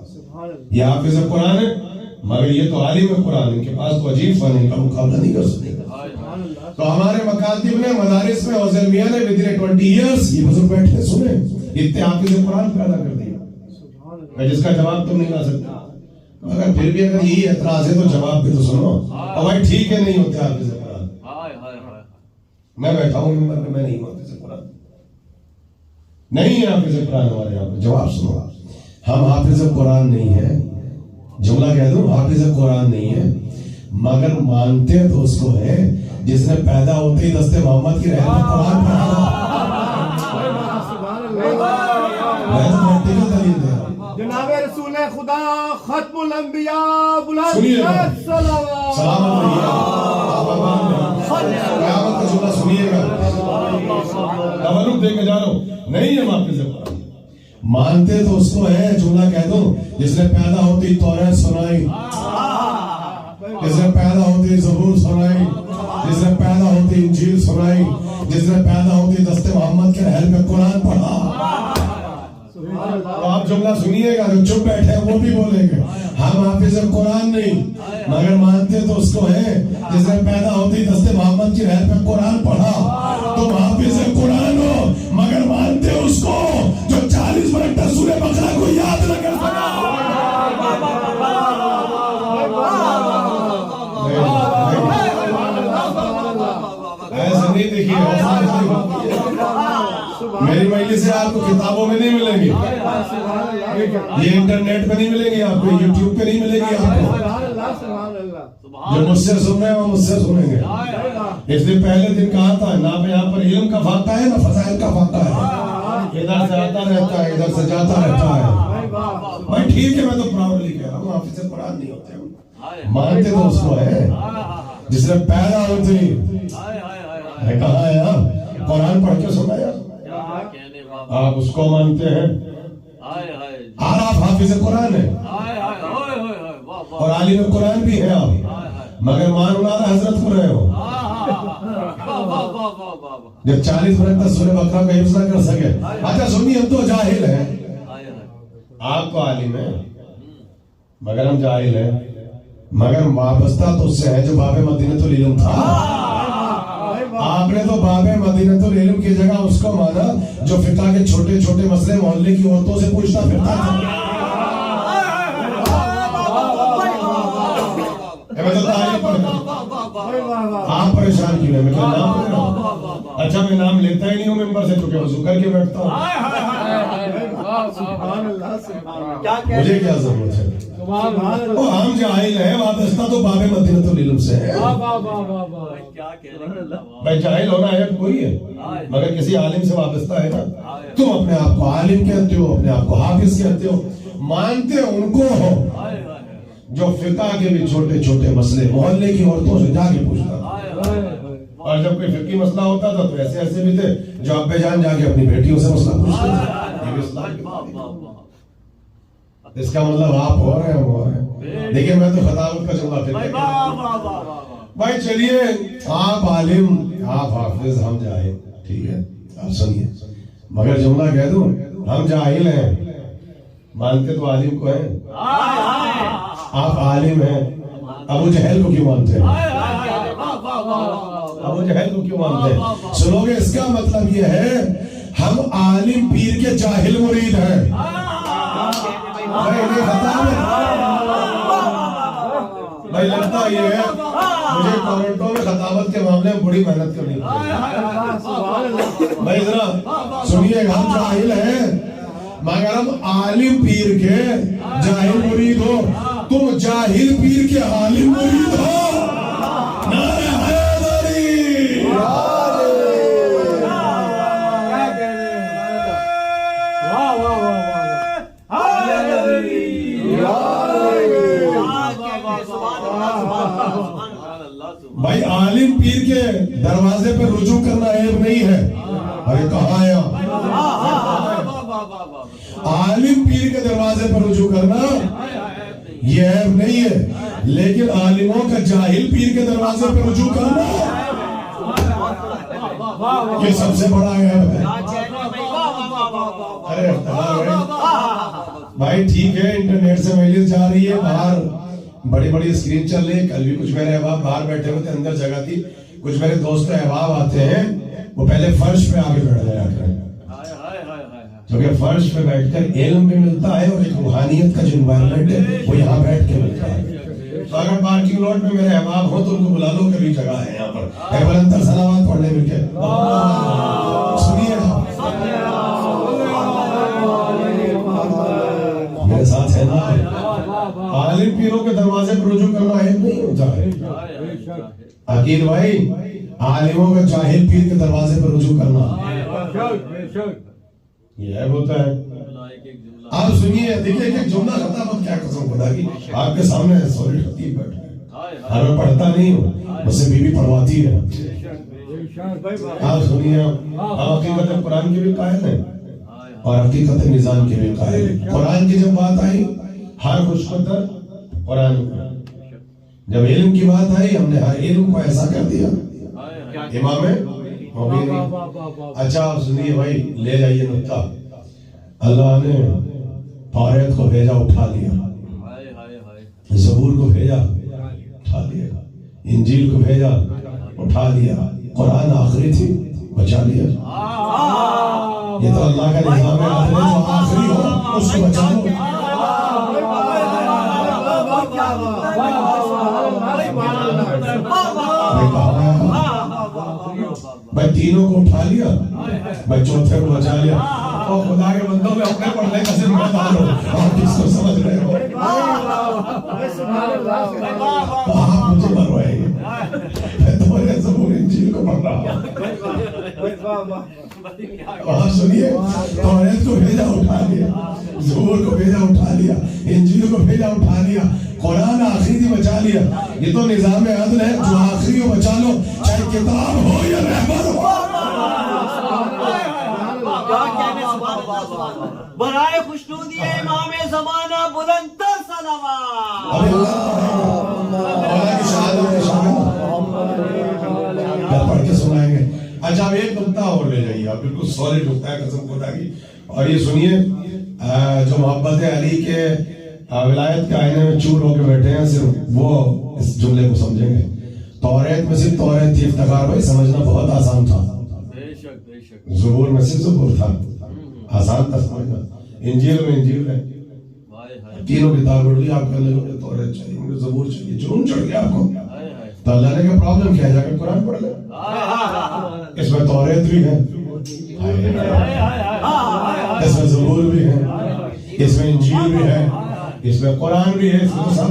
[SPEAKER 1] یہ حافظ قرآن ہے مگر یہ تو عالم قرآن، ان کے پاس تو عجیب فن، ان کا مقابلہ نہیں کر سکتے. تو ہمارے مکاتب نے، مدارس میں، حوض علمیہ نے ود ان 20 ایئرس یہ بزرگ بیٹھے سنیں اتنے حافظ قرآن پیدا کر دیا، جس کا جواب تم نہیں لا سکتے. مگر پھر بھی اگر یہی اعتراض ہے تو جواب بھی تو سنو. اور بھائی ٹھیک ہے نہیں ہوتے حافظ قرآن، میں بیٹھا ہوں ممبر پہ، میں نہیں ہوں حافظ قرآن، نہیں ہے حافظ قرآن ہمارے یہاں پہ. جواب سنو، ہم حافظ قرآن نہیں ہیں، جملہ کہہ دوں حافظ قرآن نہیں ہے، مگر مانتے تو اس کو ہے جس نے پیدا ہوتے ہی دست محمد کی رحمت قرآن پڑھا. میں تو پریکٹیکل دلیل دے رہا ہوں.
[SPEAKER 2] جناب رسول خدا ختم الانبیاء
[SPEAKER 1] سنیے گا، سلامت رہیے قیامت کا جملہ سنیے گا. تولد دے کے جا رہا ہوں، نہیں ہے حافظ قرآن. مانتے تو اس کو ہے، جملہ کہہ دو، جس نے پیدا ہوتی توریت سنائی، جس نے پیدا ہوتی زبور سنائی، جس نے پیدا ہوتی انجیل سنائی، جس نے پیدا ہوتی دست محمد کے رحل میں قرآن پڑھا. تو آپ جملہ سنیے گا، جو چپ بیٹھے ہیں وہ بھی بولیں گے ہم حافظ قرآن نہیں مگر مانتے تو اس کو ہے جس نے پیدا ہوتی دست محمد کی رحل میں قرآن پڑھا. تم حافظ قرآن ہو مگر مانتے اس کو جو 40 مرتبہ سورہ بقرہ کو یاد نہ کر سکا. ایسا نہیں دیکھیے، میری مجلس سے آپ کو کتابوں میں نہیں ملیں گی، یہ انٹرنیٹ پہ نہیں ملیں گی، آپ کو یوٹیوب پہ نہیں ملیں گی. آپ کو جو مجھ سے سن رہے ہیں وہ مجھ سے سنیں گے. اس لیے پہلے دن کہا تھا نہ یہاں پر علم کا فاقہ ہے نہ فضائل کا فاقہ ہے، ادھر سے آتا رہتا ہے ادھر سے جاتا رہتا ہے. بھائی ٹھیک ہے، میں تو پراؤڈلی کہہ رہا ہوں حافظ قرآن نہیں ہوتے، مانتے تو اس کو ہے جس نے پیدا ہوتی. کہا ہے آپ قرآن پڑھ کے سنایا، آپ اس کو مانتے ہیں اور آپ حافظ قرآن ہیں اور عالم قرآن بھی ہیں آپ، مگر مان مولانا حضرت کو رہے ہو جب 40 منٹ تک سورہ بقرہ کا حفظ نہ کر سکے. اچھا سنیے، ہم تو جاہل ہیں، آپ کو عالم ہے مگر ہم جاہل ہیں، مگر وابستہ تو اس سے ہے جو باب مدینۃ العلم تھا. آپ نے تو باب مدینۃ العلم کی جگہ اس کو مانا جو فقہ کے چھوٹے چھوٹے مسئلے محلے کی عورتوں سے پوچھتا پھرتا تھا. آپ پریشان کیوں ہیں؟ میں کیا نام لے رہا ہوں؟ اچھا میں نام لیتا ہی نہیں ہوں ممبر سے، چونکہ وضو کر کے بیٹھتا ہوں. مجھے کیا ضرورت ہے؟
[SPEAKER 3] ہم جاہل ہیں، وابستہ تو باب مدینۃ العلم سے ہے. بھائی جاہل ہونا ہے کوئی ہے مگر کسی عالم سے وابستہ ہے نا. تم اپنے آپ کو عالم کہتے ہو، اپنے آپ کو حافظ کہتے ہو، مانتے ان کو ہو جو فقہ کے بھی چھوٹے چھوٹے مسئلے محلے کی عورتوں سے جا کے پوچھتا. اور جب کوئی فقہی مسئلہ ہوتا تھا تو ایسے ایسے بھی تھے جو ابے جان جا کے اپنی بیٹیوں سے مسئلہ پوچھتے تھے. یہ بھی اسلام کی بات ہے. اس کا مطلب آپ ہو رہے ہیں، ہو رہے ہیں. دیکھیں میں تو خطابت کا جملہ پھر بھائی چلیے آپ عالم، آپ حافظ، ہم جاہل، ٹھیک ہے آپ سنیے، مگر جملہ کہہ دوں ہم جاہل ہیں، مانتے تو عالم کو ہیں. آپ عالم ہیں، ابو جہل کو کیوں مانتے ہیں؟ ابو جہل کو کیوں مانتے ہیں؟ سنو گے اس کا مطلب یہ ہے ہم عالم پیر کے جاہل مرید ہیں. بھائی لگتا یہ ہے مجھے ٹورنٹو میں خطابت کے معاملے میں بڑی محنت کرنی ہے. بھائی ذرا سنیے، ہم جاہل ہیں مگر ہم عالم پیر کے جاہل مرید ہو. تم جاہل پیر کے عالم مرید ہو. نعرہ حیدری، بھائی عالم پیر کے دروازے پہ رجوع کرنا عیب نہیں ہے. ارے کہاں ہے عالم پیر کے دروازے پر رجوع کرنا یہ عیب نہیں ہے، لیکن عالموں کا جاہل پیر کے دروازے پر رجوع کرنا یہ سب سے بڑا عیب ہے. ارے بھائی ٹھیک ہے، انٹرنیٹ سے مجلس جا رہی ہے، باہر بڑی بڑی اسکرین چل رہی ہے. کل بھی کچھ میرے احباب باہر بیٹھے ہوئے تھے، اندر جگہ تھی. کچھ میرے دوست احباب آتے ہیں وہ پہلے فرش پہ آگے بیٹھ جایا کریں، کیونکہ فرش پہ بیٹھ کر علم بھی ملتا ہے اور ایک روحانیت کا جو انوائرمنٹ ہے وہ یہاں بیٹھ کے ملتا ہے. تو اگر پارکنگ لاٹ میں میرے احباب ہو تو ان کو بلا لو، کبھی جگہ ہے یہاں پر. بلندر سلامات پڑھنے مل کے سنیے میرے ساتھ ہے نا. عالم پیروں کے دروازے پر رجوع کرنا عیب نہیں ہوتا ہے. عقیل بھائی عالموں کا جاہل پیر کے دروازے پر رجوع کرنا یہ عیب ہوتا ہے. آپ سنیے، دیکھیے کہ جملہ خطابت کیا قسم خدا کی آپ کے سامنے سوری خطیب بیٹھے ہیں. ہر میں پڑھتا نہیں ہوں، مجھ سے بیوی پڑھواتی ہے. آپ سنیے، آپ حقیقت قرآن کے بھی قائل ہیں اور حقیقت نظام کے بھی قائل ہیں. قرآن کی جب بات آئی ہر خوش قدر قرآن کا، جب علم کی بات آئی ہم نے ہر علم کو ایسا کر دیا امام مبین. اچھا آپ سنیے بھائی، لے جائیے نقطہ. اللہ نے توریت کو بھیجا، اٹھا لیا. زبور کو بھیجا، اٹھا لیا. انجیل کو بھیجا، اٹھا لیا. قرآن آخری تھی، بچا لیا. یہ تو اللہ کا نظام ہے، جو آخری ہو اس کو بچا لو. بھائی تینوں کو اٹھا لیا، بھائی چوتھے کو بچا لیا. اور خدا کے بندوں میں اپنے پڑھنے کا ذمہ دار ہو. آپ کس کو سمجھ رہے ہو؟ آپ مجھے مروائیں گے. میں توریت زبور انجیل کو پڑھ رہا ہوں. آپ سنیے، توریت کو بھیجا، اٹھا لیا. زبور کو بھیجا، اٹھا لیا. انجیل کو بھیجا، اٹھا لیا. قرآن آخری تھی، بچا لیا. یہ تو نظام عدل ہے، جو آخری ہو بچا لو، چاہے کتاب ہو یا رہبر ہو.
[SPEAKER 4] برائے خوشنودی امام زمانہ بلند تر صلوات.
[SPEAKER 3] پڑھ کے سنائیں گے. اچھا اب ایک نقطہ اور لے جائیے آپ، بالکل سالڈ نقطہ ہے قسم خدا کی. اور یہ سنیے، جو محبت علی کے ولایت کے آئینے میں چور ہو کے بیٹھے ہیں صرف وہ اس جملے کو سمجھیں گے. توریت میں صرف توریت تھی، افتخار بھائی سمجھنا بہت آسان تھا. زبور میں صرف زبور تھا، آسان تھا سمجھنا. انجیل میں انجیل ہے، تینوں کتاب اڑ گئی. آپ کہنے لگے توریت چاہیے، مجھے زبور چاہیے. جنون چڑھ گیا آپ کو. تو اللہ نے کہا پرابلم کیا ہے، جا کے قرآن پڑھ لے. اس میں توریت بھی ہے، اس میں زبور بھی ہے، اس میں انجیل بھی ہے، اس میں قرآن بھی ہے, اس میں سب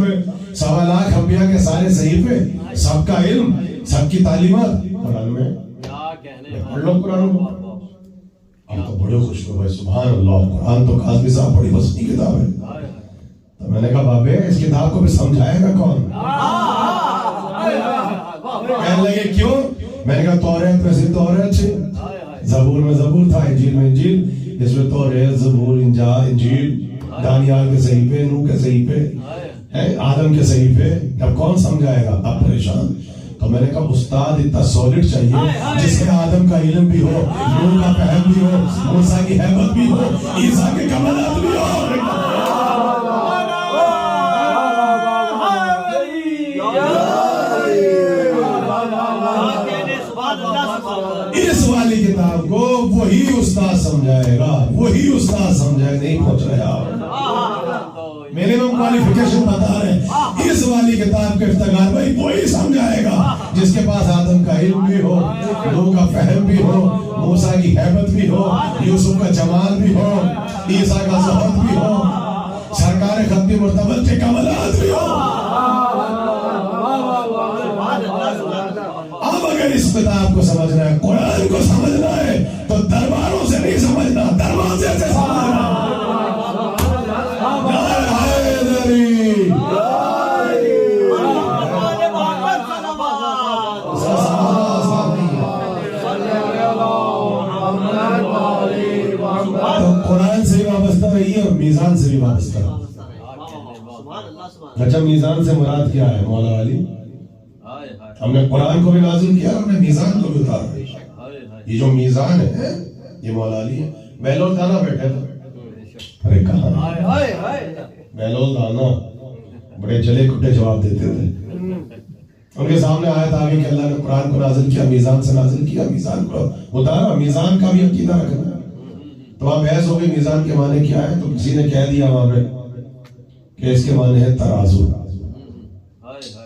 [SPEAKER 3] 1.25 لاکھ انبیاء کے سارے صحیفے, سب کا علم, سب کی تعلیمات قرآن میں. پڑھ لو قرآن کو, آپ تو بڑے خوش ہو بھائی, سبحان اللہ, قرآن تو کاظمی صاحب بڑی وسیع کتاب ہے. تو میں نے کہا بابے اس کتاب کو بھی سمجھائے گا کون؟ کہنے لگے کیوں؟ میں نے کہا توریت میں سے توریت سے, زبور میں زبور تھا, انجیل میں انجیل, اس میں توریت, زبور, انجیل, دانیال کے صحیفے, نوح کے صحیفے, آدم کے صحیفے, اب کون سمجھائے گا؟ اب پریشان. تو میں نے کہا استاد اتنا سالڈ چاہیے جس میں آدم کا علم بھی ہو, نوح کا فہم بھی ہو, موسیٰ کی ہیبت بھی ہو, عیسیٰ کے کمالات بھی ہو. اس والی کتاب کو وہی استاد سمجھائے گا, وہی استاد سمجھائے, نہیں پہنچ رہے آپ, منیمم کوالیفیکیشن بتا رہے ہیں. اس والی کتاب کے افتخار بھائی وہی سمجھائے گا جس کے پاس آدم کا علم بھی ہو, نوح کا فہم بھی ہو, موسیٰ کی ہیبت بھی ہو, یوسف کا جمال بھی ہو, عیسیٰ کا زہد بھی ہو, سرکار ختم مرتبہ کے کمالات بھی ہو. اب اگر اس کتاب کو سمجھنا ہے, قرآن کو سمجھنا ہے, تو درباروں سے نہیں سمجھنا, دروازے سے سمجھنا. قرآن سے بھی وابستہ رہی ہے اور میزان سے بھی وابستہ. اچھا, میزان سے مراد کیا ہے مولا علی؟ ہم نے قرآن کو بھی نازل کیا, ہم نے میزان کو بھی اتارا. یہ جو میزان ہے یہ مولا علی ہے. بہلول دانا بیٹھے تھے, ارے کہاں بہلول دانا بڑے جلے کھٹے جواب دیتے تھے. ان کے سامنے آیت آ گئی کہ اللہ نے قرآن کو نازل کیا, میزان سے نازل کیا, میزان کو اتارا, میزان کا بھی عقیدہ رکھنا. تو وہاں بحث ہو گئی میزان کے معنی کیا ہے, تو کسی نے کہہ دیا وہاں پہ کہ اس کے معنی ہے ترازو.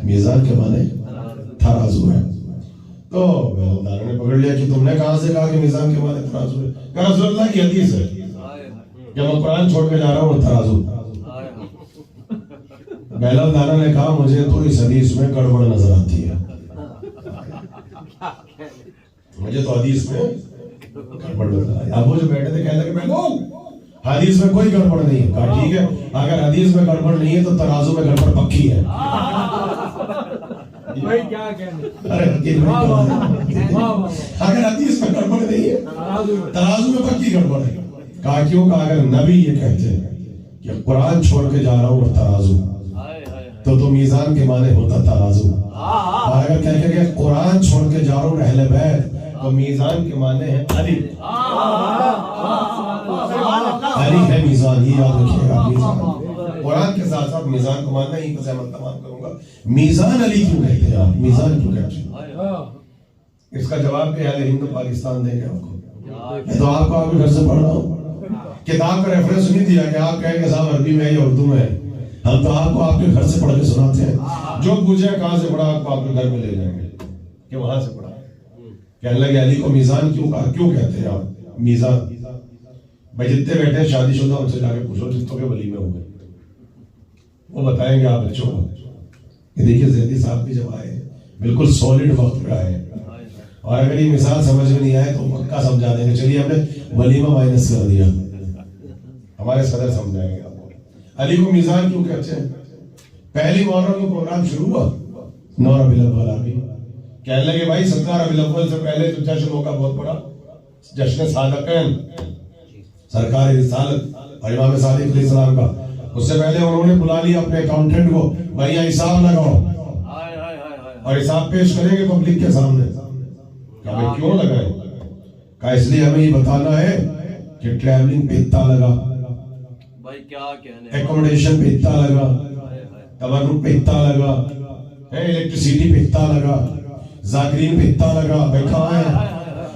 [SPEAKER 3] میزان کے معنی ترازو ہے. تو بہلول نے پکڑ لیا کہ تم نے کہاں سے کہا کہ میزان کے معنی ترازو ہے؟ کہ رسول اللہ کی حدیث ہے کہ میں قرآن چھوڑ کے جا رہا ہوں ترازو. بہلول دانا نے کہا مجھے تو اس حدیث میں گڑبڑ نظر آتی ہے, مجھے تو حدیث میں گڑبڑ نظر آئی. اب وہ جو بیٹھے تھے کہنے لگے بہلول حدیث میں کوئی گڑبڑ نہیں ہے. کہا ٹھیک ہے, اگر حدیث میں گڑبڑ نہیں ہے تو ترازو میں گڑبڑ پکی ہے. اگر حدیث میں گڑبڑ نہیں ہے ترازو میں پکی گڑبڑ ہے. کہا کیوں؟ کہا اگر نبی یہ کہتے ہیں کہ قرآن چھوڑ کے جا رہا ہوں اور ترازو, تو میزان کے معنی ہوتا ترازو. اور اگر کہہ کہ قرآن چھوڑ کے جا رہا ہوں اہل بیت, تو میزان کے معنی ہے علی. علی ہے میزان, یہ یاد رکھیے گا. میزان قرآن کے ساتھ ساتھ میزان کو ماننا ہی میں تمام کروں گا. میزان علی کیوں کہتے ہیں آپ, میزان کیوں کہتے ہیں؟ اس کا جواب بھی اہل ہند پاکستان دیں گے آپ کو. تو آپ کو آپ کے گھر سے پڑھ رہا ہوں, کتاب کا ریفرنس نہیں دیا کہ آپ کہیں کہ صاحب عربی میں یا اردو میں. ہم تو آپ کو آپ کے گھر سے پڑھ کے سناتے ہیں. جو پوچھے کہاں سے پڑھا آپ کو آپ کے گھر میں لے جائیں گے کہ وہاں سے پڑھا. کہنے لگے علی کو میزان کیوں کہا, کیوں کہتے ہیں آپ میزان؟ بھائی جتنے بیٹھے شادی شدہ ان سے جا کے پوچھو جتوں کے ولی میں ہو گئے, وہ بتائیں گے آپ بچوں کو. کہ دیکھیے زیدی صاحب بھی جب آئے بالکل سالڈ وقت پہ آئے, اور اگر یہ مثال سمجھ میں نہیں آئے تو پکا سمجھا دیں گے. چلیے ہم نے ولیمہ مائنس کر دیا, ہمارے صدر سمجھائیں گے آپ کو. علی کو میزان کیوں کہتے ہیں؟ پہلی محرم کا پروگرام شروع ہوا 9 ربیع الاول آ گئی. کہنے لگے بھائی 17 ربیع الاول سے پہلے جو جشن ہوگا بہت بڑا جشن صادقین, سرکار رسالت اور امام صادق علیہ السلام کا. اس سے پہلے انہوں نے بلا لیا اپنے اکاؤنٹنٹ کو, بھائی حساب لگاؤ, اور حساب پیش کریں گے پبلک کے سامنے. کہا بھائی کیوں لگائے؟ کہا اس لیے ہمیں یہ بتانا ہے کہ ٹریولنگ پہ اتنا لگا, ایکوموڈیشن پہ اتنا لگا, تورک پہ اتنا لگا, الیکٹریسٹی پہ اتنا لگا, ذاکرین پہ اتنا لگا. بھائی کہاں ہے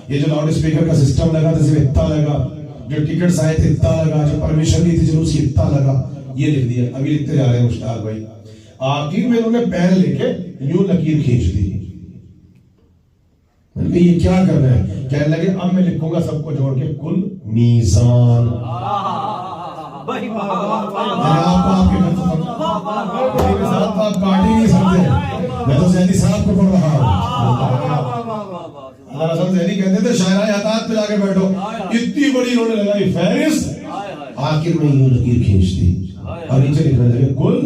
[SPEAKER 3] یہ جو لاؤڈ اسپیکر کا سسٹم لگا تھا صرف اتنا لگا, جو ٹکٹس آئے تھے اتنا لگا, جو پرمیشن لی تھی جلوس کی اتنا لگا. یہ لکھ دیا. ابھی لکھتے جا رہے ہیں مشتاق بھائی. آخر میں انہوں نے پین لے کے یوں لکیر کھینچ دی. یہ کیا کر رہے ہیں؟ کہنے لگے اب میں لکھوں گا سب کو جوڑ کے کل میزان.
[SPEAKER 4] بھائی واہ واہ واہ
[SPEAKER 3] میں نے آپ کو آپ کے گھر سے پڑھا میرے ساتھ آپ کاٹ ہی نہیں سکتے. میں تو زیدی صاحب کو پڑھ رہا ہوں. اللہ حسن زیدی کہتے تھے شاعرہ عطاعت پہ جا کے بیٹھو. اتنی بڑی انہوں نے لگائی فہرست, آخر میں یوں لکیر کھینچ دی اور نیچے لکھنے لگے کل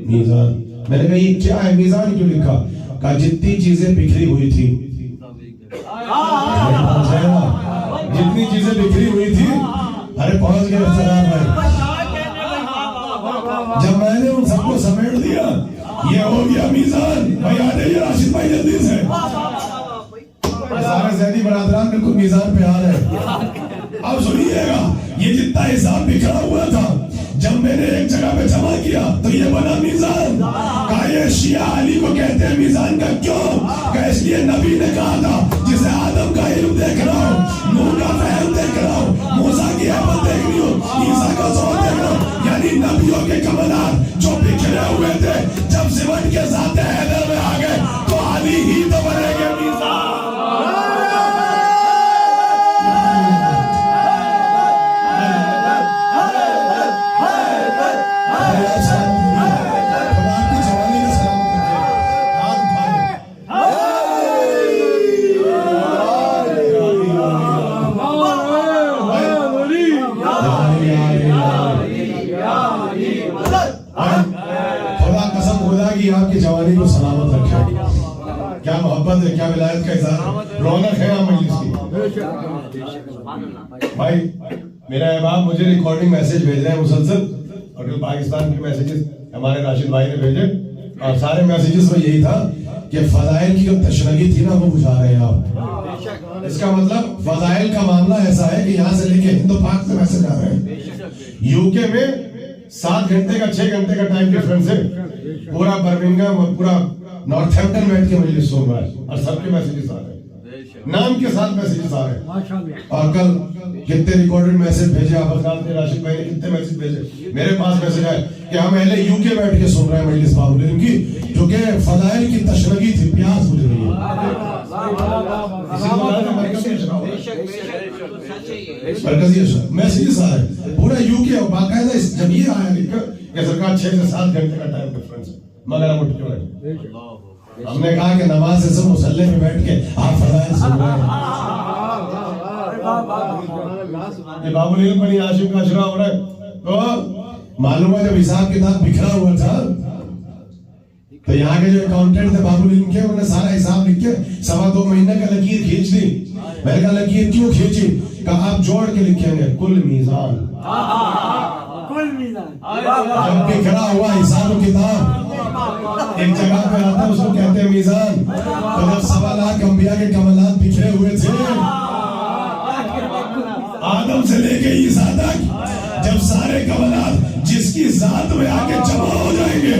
[SPEAKER 3] میزان. میں نے کہا یہ کیا ہے, میزان کیوں لکھا؟ کہا جتنی چیزیں بکھری ہوئی تھی, جتنی چیزیں بکھری ہوئی تھی, ارے پہنچ گئے افسران بھائی, جب میں نے ان سب کو سمیٹ دیا یہ ہو گیا میزان. بھائی آ جائیے راشد بھائی جلدی سے. سارے زیدی برادران بالکل میزان پہ آ رہے. اب سنیے گا, یہ جتنا حساب بکھرا ہوا تھا جب میں نے ایک جگہ پہ جمع کیا تو یہ بنا میزان. کہا یہ شیعہ علی کو کہتے ہیں میزان کا کیوں؟ کہ اس لیے نبی نے کہا تھا جسے آدم کا علم دیکھ رہا ہوں, نوح کا فہم دیکھ رہا ہوں, موسیٰ کی احمد دیکھ رہی ہوں, عیسیٰ کا ظہور دیکھ رہا ہوں, یعنی نبیوں کے کمالات جو بکھرے ہوئے تھے جب زمن کے ذات حیدر میں آ گئے تو علی ہی تو بنے گے میزان. آپ کی جوانی کو سلامت رکھے. کیا محبت ہے, کیا ولایت کا اظہار, رونق ہے مجلس کی. بھائی میرا احباب مجھے ریکارڈنگ میسج بھیج رہے ہیں مسلسل, اور پاکستان کے میسیجز ہمارے راشد بھائی نے بھیجے, اور سارے میسیجز میں یہی تھا کہ فضائل کی جو تشنگی تھی نا وہ بجھا رہے ہیں آپ. اس کا مطلب فضائل کا معاملہ ایسا ہے کہ یہاں سے لے کے ہند و پاک سے میسج آ رہے ہیں. یو کے میں 7 گھنٹے کا 6 گھنٹے کا ٹائم ڈفرنس ہے, پورا برمنگھم اور پورا نارتھ ہیمپٹن بیٹھ کے مجلس سن رہا ہے, اور سب کے میسیجز آ رہے ہیں, نام کے ساتھ میسیجز آ رہے ہیں. اور کل کتنے ریکارڈڈ میسج بھیجے آپ حضرات نے, راشد بھائی نے کتنے میسج بھیجے. میرے پاس میسج آئے کہ ہم اہل یو کے بیٹھ کے سن رہے ہیں مجلس بابل علم کی, جو کہ فضائل کی تشنگی تھی, پیاس بجھ رہی ہے. مرکزی میسیجز آ رہے ہیں پورا یو کے, باقاعدہ جب یہ آیا لکھ کر کہ سرکار 6 سے 7 گھنٹے کا ٹائم ڈفرنس ہے, مگر ہم اٹھ کیوں رہے. ہم نے کہا کہ نماز سے سب مسلح میں بیٹھ کے آپ فضائل سن رہے ہیں. یہ باب العلم بنی ہاشم کا اشرا ہو رہا ہے. تو معلوم ہے جب حساب کتاب بکھرا ہوا تھا تو یہاں کے جو اکاؤنٹنٹ تھے باب العلم کے, انہوں نے سارا حساب لکھ کے 2.25 مہینے کا لکیر کھینچ دی. میں نے کہا لکیر کیوں کھینچی؟ کہا آپ جوڑ کے لکھیں گے کل میزان. جب بکھرا ہوا حساب و کتاب ایک جگہ پہ آتا ہے اس کو کہتے ہیں میزان. تو جب 1.25 لاکھ انبیاء کے کمالات بکھرے ہوئے تھے آدم سے لے کے عیسیٰ تک, جب سارے کمالات جس کی ذات میں آ کے جمع ہو جائیں گے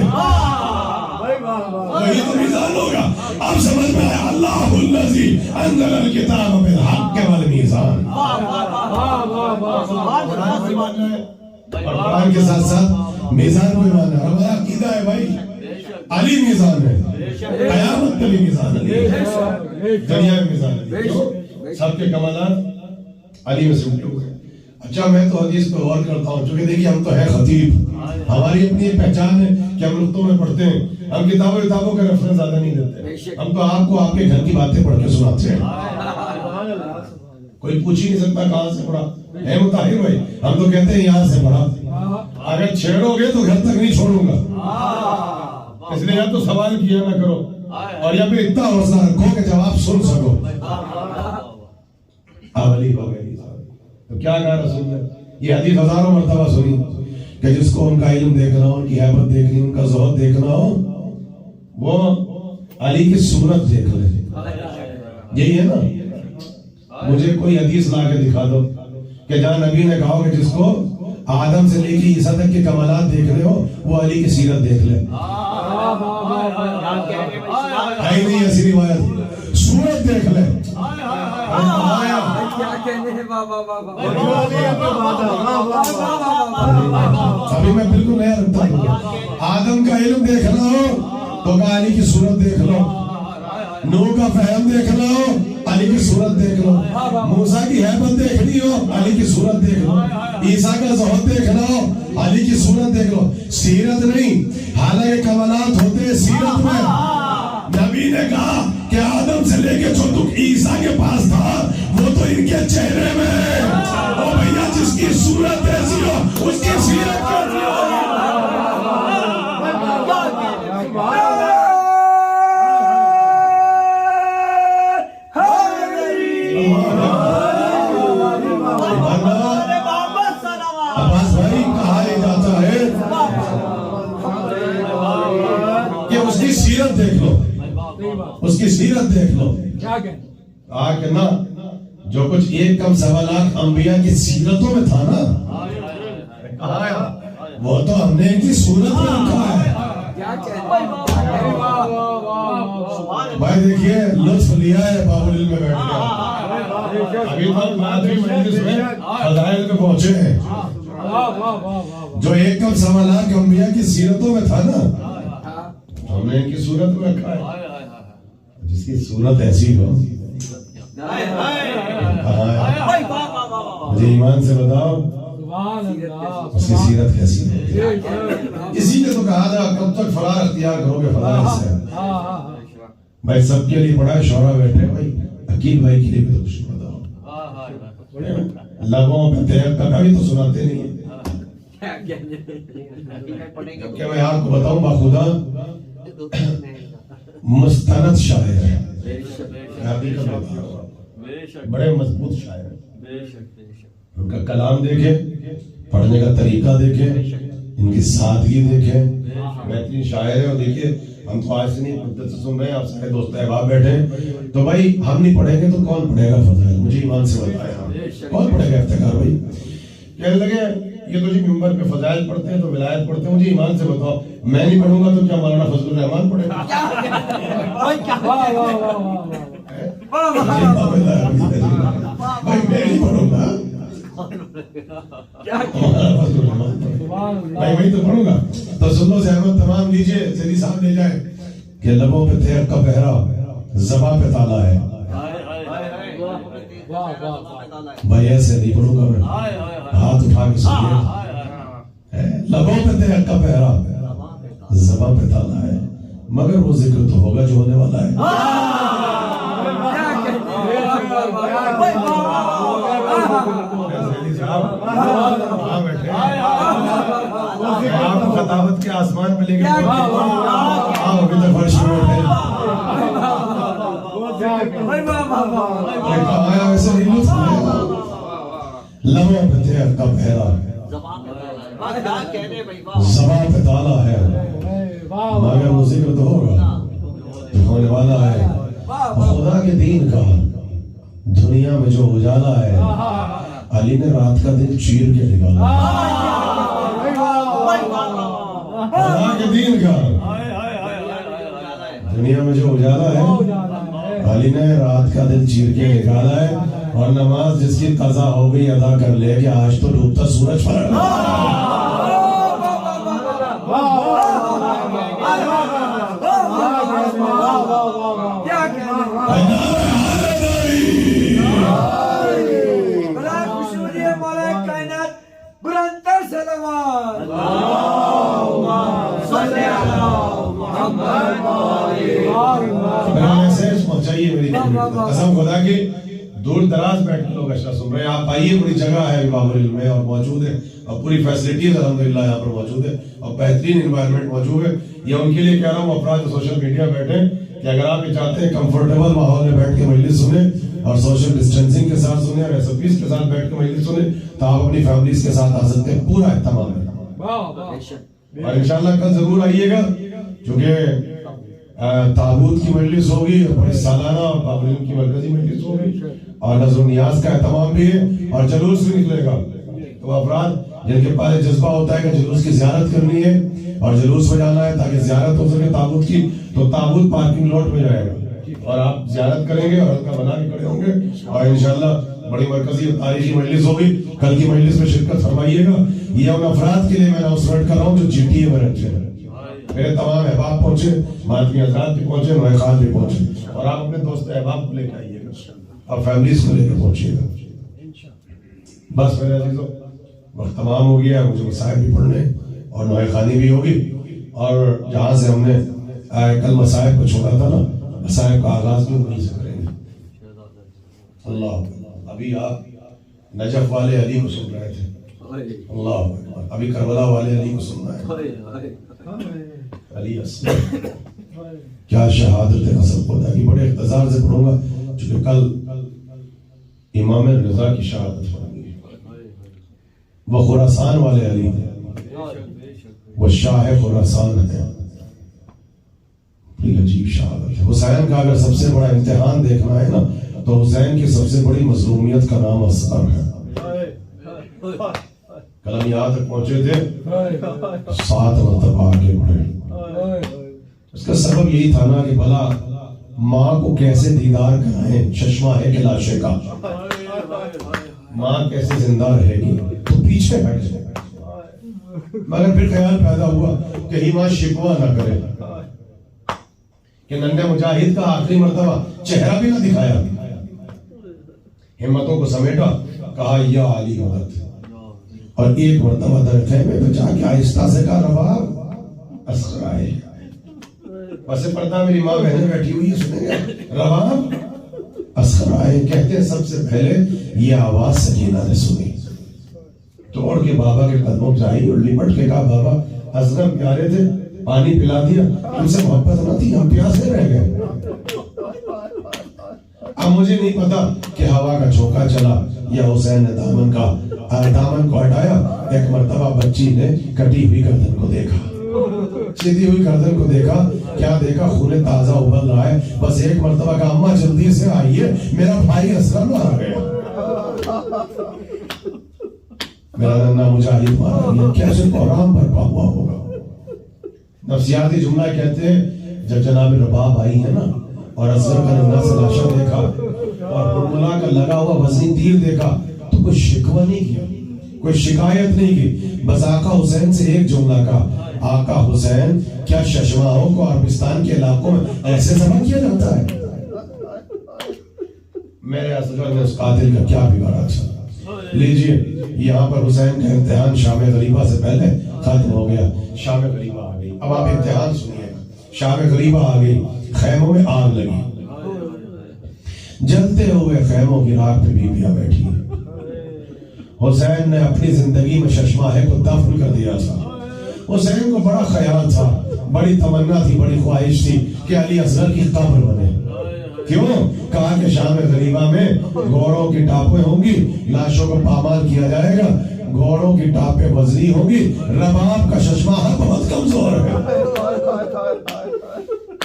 [SPEAKER 3] وہی تو میزان ہوگا. اب سمجھ میں آیا, اللہ الذی انزل الکتاب بالحق والمیزان. اور قرآن کے ساتھ ساتھ میزان کو مانا ہمارا عقیدہ ہے بھائی. علی میزان ہے, قیامت کا بھی میزان ہے, دنیا میں میزان ہے, سب کے کمالات علی میں سے اٹھے ہوئے. اچھا میں تو حدیث پہ غور کرتا ہوں, چونکہ دیکھیے ہم تو ہیں خطیب, ہماری اپنی ایک پہچان ہے کہ ہم نقطوں میں پڑھتے ہیں, ہم کتابوں کا ریفرنس زیادہ نہیں دیتے, ہم تو آپ کو آپ کے گھر کی باتیں پڑھ کے سناتے ہیں. کوئی پوچھ ہی نہیں سکتا کہاں سے پڑھا ہے مطاہر بھائی, ہم تو کہتے ہیں یہاں سے پڑھا. اگر چھیڑو گے تو گھر تک نہیں چھوڑوں گا, اس لیے یا تو سوال کیا نہ کرو اور یا پھر اتنا حوصلہ رکھو کہ جواب سن سکو. علی ہو گئی تو کیا کہا رسول نے, یہ حدیث ہزاروں مرتبہ سنی کہ جس کو ان کا علم دیکھنا ہو, ان کی حیبت دیکھنی, ان کا زہد دیکھنا ہو, وہ علی کی صورت دیکھ لے. یہی ہے نا, مجھے کوئی حدیث لا کے دکھا دو کہ جہاں نبی نے کہا کہ جس کو آدم سے لے کے عیسیٰ تک کے کمالات دیکھنے ہو وہ علی کی سیرت دیکھ لے. ہے نہیں ایسی روایت, صورت دیکھ لے. ابھی میں بالکل نیا رکھتا ہوں, آدم کا علم دیکھنا ہو تو کہا علی کی صورت دیکھ لو, نوح کا فہم دیکھ لو علی کی صورت دیکھ لو, موسیٰ کی ہیبت دیکھنی ہو علی کی صورت دیکھ لو, عیسیٰ کا زہد دیکھنا ہو علی کی صورت دیکھ لو. سیرت نہیں, حالانکہ کمالات ہوتے ہیں سیرت میں. نبی نے کہا کہ آدم سے لے کے جو دکھ عیسیٰ کے پاس تھا وہ تو ان کے چہرے میں ہے. او بھیا جس کی صورت ایسی ہو اس کی سیرت کیسی ہو. عباس بھائی کہا جاتا ہے کہ اس کی سیرت دیکھ لو, اس کی سیرت دیکھ لو. آگے نا جو کچھ 1.25 لاکھ انبیاء کی سیرتوں میں تھا نا, وہ تو ہم نے ان کی صورت میں رکھا ہے. بھائی دیکھیے لطف لیا ہے باب العلم میں بیٹھ گیا, ابھی تک مادری مجلس میں فضائل پہ پہنچے ہیں. جو 1.25 لاکھ انبیاء کی سیرتوں میں تھا نا, ہم نے ان کی صورت میں رکھا ہے. جس کی صورت ایسی ہو مجھے ایمان سے بتاؤ اس کی سیرت کیسی ہے. اسی نے تو کہا تھا کب تک فرار اختیار کرو گے فضائل سے. بھائی سب کے لیے پڑھا, شعرا بیٹھے, بھائی عقیل بھائی کے لیے بھی تو کچھ بتاؤ. لبوں پہ تیر کا بھی تو سناتے نہیں ہیں. کہ میں آپ کو بتاؤں باخدا مستند شاعر ہے, بڑے مضبوط شاعر ہیں. ان کا کلام دیکھیں, پڑھنے کا طریقہ دیکھیں, ان کی سادگی دیکھیں, بہترین شاعر ہے. اور دیکھیے ہم تو آج سے نہیں مدت سے سن رہے ہیں, آپ سارے دوست احباب بیٹھے, تو بھائی ہم نہیں پڑھیں گے تو کون پڑھے گا فضائل؟ مجھے ایمان سے بتایا کون پڑھے گا افتخار بھائی؟ کہنے لگے یہ تو جی ممبر پہ فضائل پڑھتے ہیں تو ولایت پڑھتے ہیں. مجھے ایمان سے بتاؤ میں نہیں پڑھوں گا تو کیا مولانا فضل الرحمان پڑھے گا؟ بھائی میں نہیں پڑھوں گا, میں تو پڑھوں گا. تو سنو سے احمد تمام لیجئے, سیدی صاحب لے جائیں کہ لبوں پہ تیر کا پہرا, زباں پہ تالا ہے. بھائی ایسے نہیں پڑھوں گا میں, ہاتھ اٹھا کے سنیے. لبوں پہ تیر کا پہرا, زباں پہ تالا ہے, مگر وہ ذکر تو ہوگا جو ہونے والا ہے. آپ کو خطابت کے آسمان پہ لے کے آپ ابھی تک فرش میں کہایا ویسے نہیں لطف ہے. لبوں پہ تیر کا پہرا, زبان پہ تالا ہے, مگر وہ ذکر تو ہوگا جو ہونے والا ہے. خدا کے دین کا دنیا میں جو اجالا ہے, علی نے رات کا دن چیر کے نکالا. خدا کے دین کا دنیا میں جو اجالا ہے, علی نے رات کا دن چیر کے نکالا ہے. اور نماز جس کی قضا ہو گئی ادا کر لے کہ آج تو ڈوبتا سورج پڑ رہا. قسم خدا کی دور دراز بیٹھ کے لوگ اشرا سن رہے ہیں. آپ آئیے, بڑی جگہ ہے باب العلم میں اور موجود ہے, اور پوری فیسلٹیز الحمدللہ یہاں پر موجود ہے, اور بہترین انوائرمنٹ موجود ہے. یہ ان کے لیے کہہ رہا ہوں افراد سوشل میڈیا بیٹھے کہ اگر آپ یہ چاہتے ہیں کمفرٹیبل ماحول میں بیٹھ کے مجلس سنیں اور سوشل ڈسٹینسنگ کے ساتھ سنیں اور SOPs کے ساتھ بیٹھ کے مجلس سنیں, تو آپ اپنی فیملیز کے ساتھ آ سکتے ہیں. پورا اہتمام ہے. اور انشاءاللہ کل ضرور آئیے گا, کیونکہ تابوت کی مجلس ہوگی, اور سالانہ باب العلم کی مرکزی مجلس ہوگی, اور نظر و نیاز کا اہتمام بھی ہے, اور جلوس بھی نکلے گا. تو افراد جن کے پاس جذبہ ہوتا ہے کہ جلوس کی زیارت کرنی ہے اور جلوس میں جانا ہے تاکہ زیارت ہو سکے تابوت کی, تو تابوت پارکنگ لاٹ میں جائے گا اور آپ زیارت کریں گے اور ہلکا بنا کے کھڑے ہوں گے. اور انشاءاللہ بڑی مرکزی تاریخی مجلس ہوگی. کل کی مجلس میں شرکت فرمائیے گا. یہ ان افراد کے لیے میں اناؤنسمنٹ کر رہا ہوں جو GTA میں رکھے ہیں. میرے تمام احباب پہنچے, ماتمی حضرات بھی پہنچے, نوئے خان بھی پہنچے. اور آپ اپنے دوست احباب کو لے کے آئیے گا اور فیملیز کو لے کے پہنچیے گا. بس میرے عزیزوں وقت تمام ہو گیا, مجھے مسائل بھی پڑھنے اور نوحہ خوانی بھی ہوگی. اور جہاں سے ہم نے کل مسائل کو چھوڑا تھا نا, مسائل کا آغاز بھی وہیں سے کریں گے. اللہ, ابھی آپ نجف والے علی کو سن رہے تھے, اللہ, ابھی کربلا والے علی کو سن رہے ہیں. علی اصغر کیا شہادت نسب خدا کی, بڑے اختصار سے پڑھوں گا چونکہ کل امام رضا کی شہادت پڑھیں گے. وہ خراسان والے علی تھے, وہ شاہ خراسان ہے. بڑی عجیب شہادت ہے. حسین کا اگر سب سے بڑا امتحان دیکھنا ہے نا تو حسین کی سب سے بڑی مظلومیت کا نام اصغر ہے. کلم یہاں تک پہنچے تھے 7 مرتبہ آگے بڑھے. اس کا سبب یہی تھا نا کہ بھلا ماں کو کیسے دیدار کرائیں, چشمہ ہے کہ لاشے کا, ماں کیسے زندہ رہے گی, تو پیچھے ہٹ جائے. مگر پھر خیال پیدا ہوا کہیں ماں شکوہ نہ کرے کہ ننھے مجاہد کا آخری مرتبہ چہرہ بھی نہ دکھایا. ہمتوں کو سمیٹا, کہا یا علی مدد, اور ایک مرتبہ در خیمے پہ جا کے آہستہ سے کہا رباب اصغر آئے. بس پردہ میری ماں بہنیں بیٹھی ہوئی ہے, سنیں گے رباب اصغر آئے. کہتے ہیں سب سے پہلے یہ آواز سکینہ نے سنی, توڑ کے بابا کے قدموں پہ آئی اور لپٹ کے کہا بابا اصغر پیارے تھے, پانی پلا دیا, ان سے محبت نہ تھی, ہم پیاسے رہ گئے. اب مجھے نہیں پتا کہ ہوا کا جھونکا چلا یا حسین نے دامن کو ہٹایا. ایک مرتبہ بچی نے کٹی ہوئی گردن کو دیکھا, سیدھی ہوئی گردن کو دیکھا, کیا دیکھا, خون تازہ ابل رہا ہے. بس ایک مرتبہ کہا اماں جلدی سے آئیے, میرا بھائی اصغر مارا گیا, میرا ننھا مجاہد مارا گیا. کیسے قرآن برپا ہوا ہوگا. نفسیاتی جملہ کہتے ہیں جب جناب رباب آئی ہے نا اور اصغر کا ننھا سا لاشا دیکھا اور برملا کا لگا ہوا وزنی تیر دیکھا تو کوئی شکوہ نہیں کیا, کوئی شکایت نہیں کی. بس آقا حسین سے ایک جملہ کہا, آقا حسین کیا ششماہوں کو عربستان کے علاقوں میں ایسے ذبح کیا جاتا ہے. میرے اصغر نے اس قاتل کا کیا بگاڑا. اچھا لیجئے, یہاں پر حسین کا امتحان شام غریبہ سے پہلے ختم ہو گیا. شام غریبہ آ گئی, اب آپ امتحان سنیے. شام غریبہ آ گئی, خیموں میں آگ لگی, جلتے ہوئے خیموں کی راکھ پہ بیویاں بیٹھی. حسین نے اپنی زندگی میں ششماہے کو دفن کر دیا تھا. حسین کو بڑا خیال تھا, بڑی تمنا تھی, بڑی خواہش تھی کہ علی اصغر کی قبر بنے. کیوں؟ کہا کہ شام غریبہ میں گھوڑوں کی ٹاپیں ہوں گی, لاشوں کو پامال کیا جائے گا, گھوڑوں کی ٹاپیں وزنی ہوں گی, رباب کا ششماہا بہت کمزور ہے.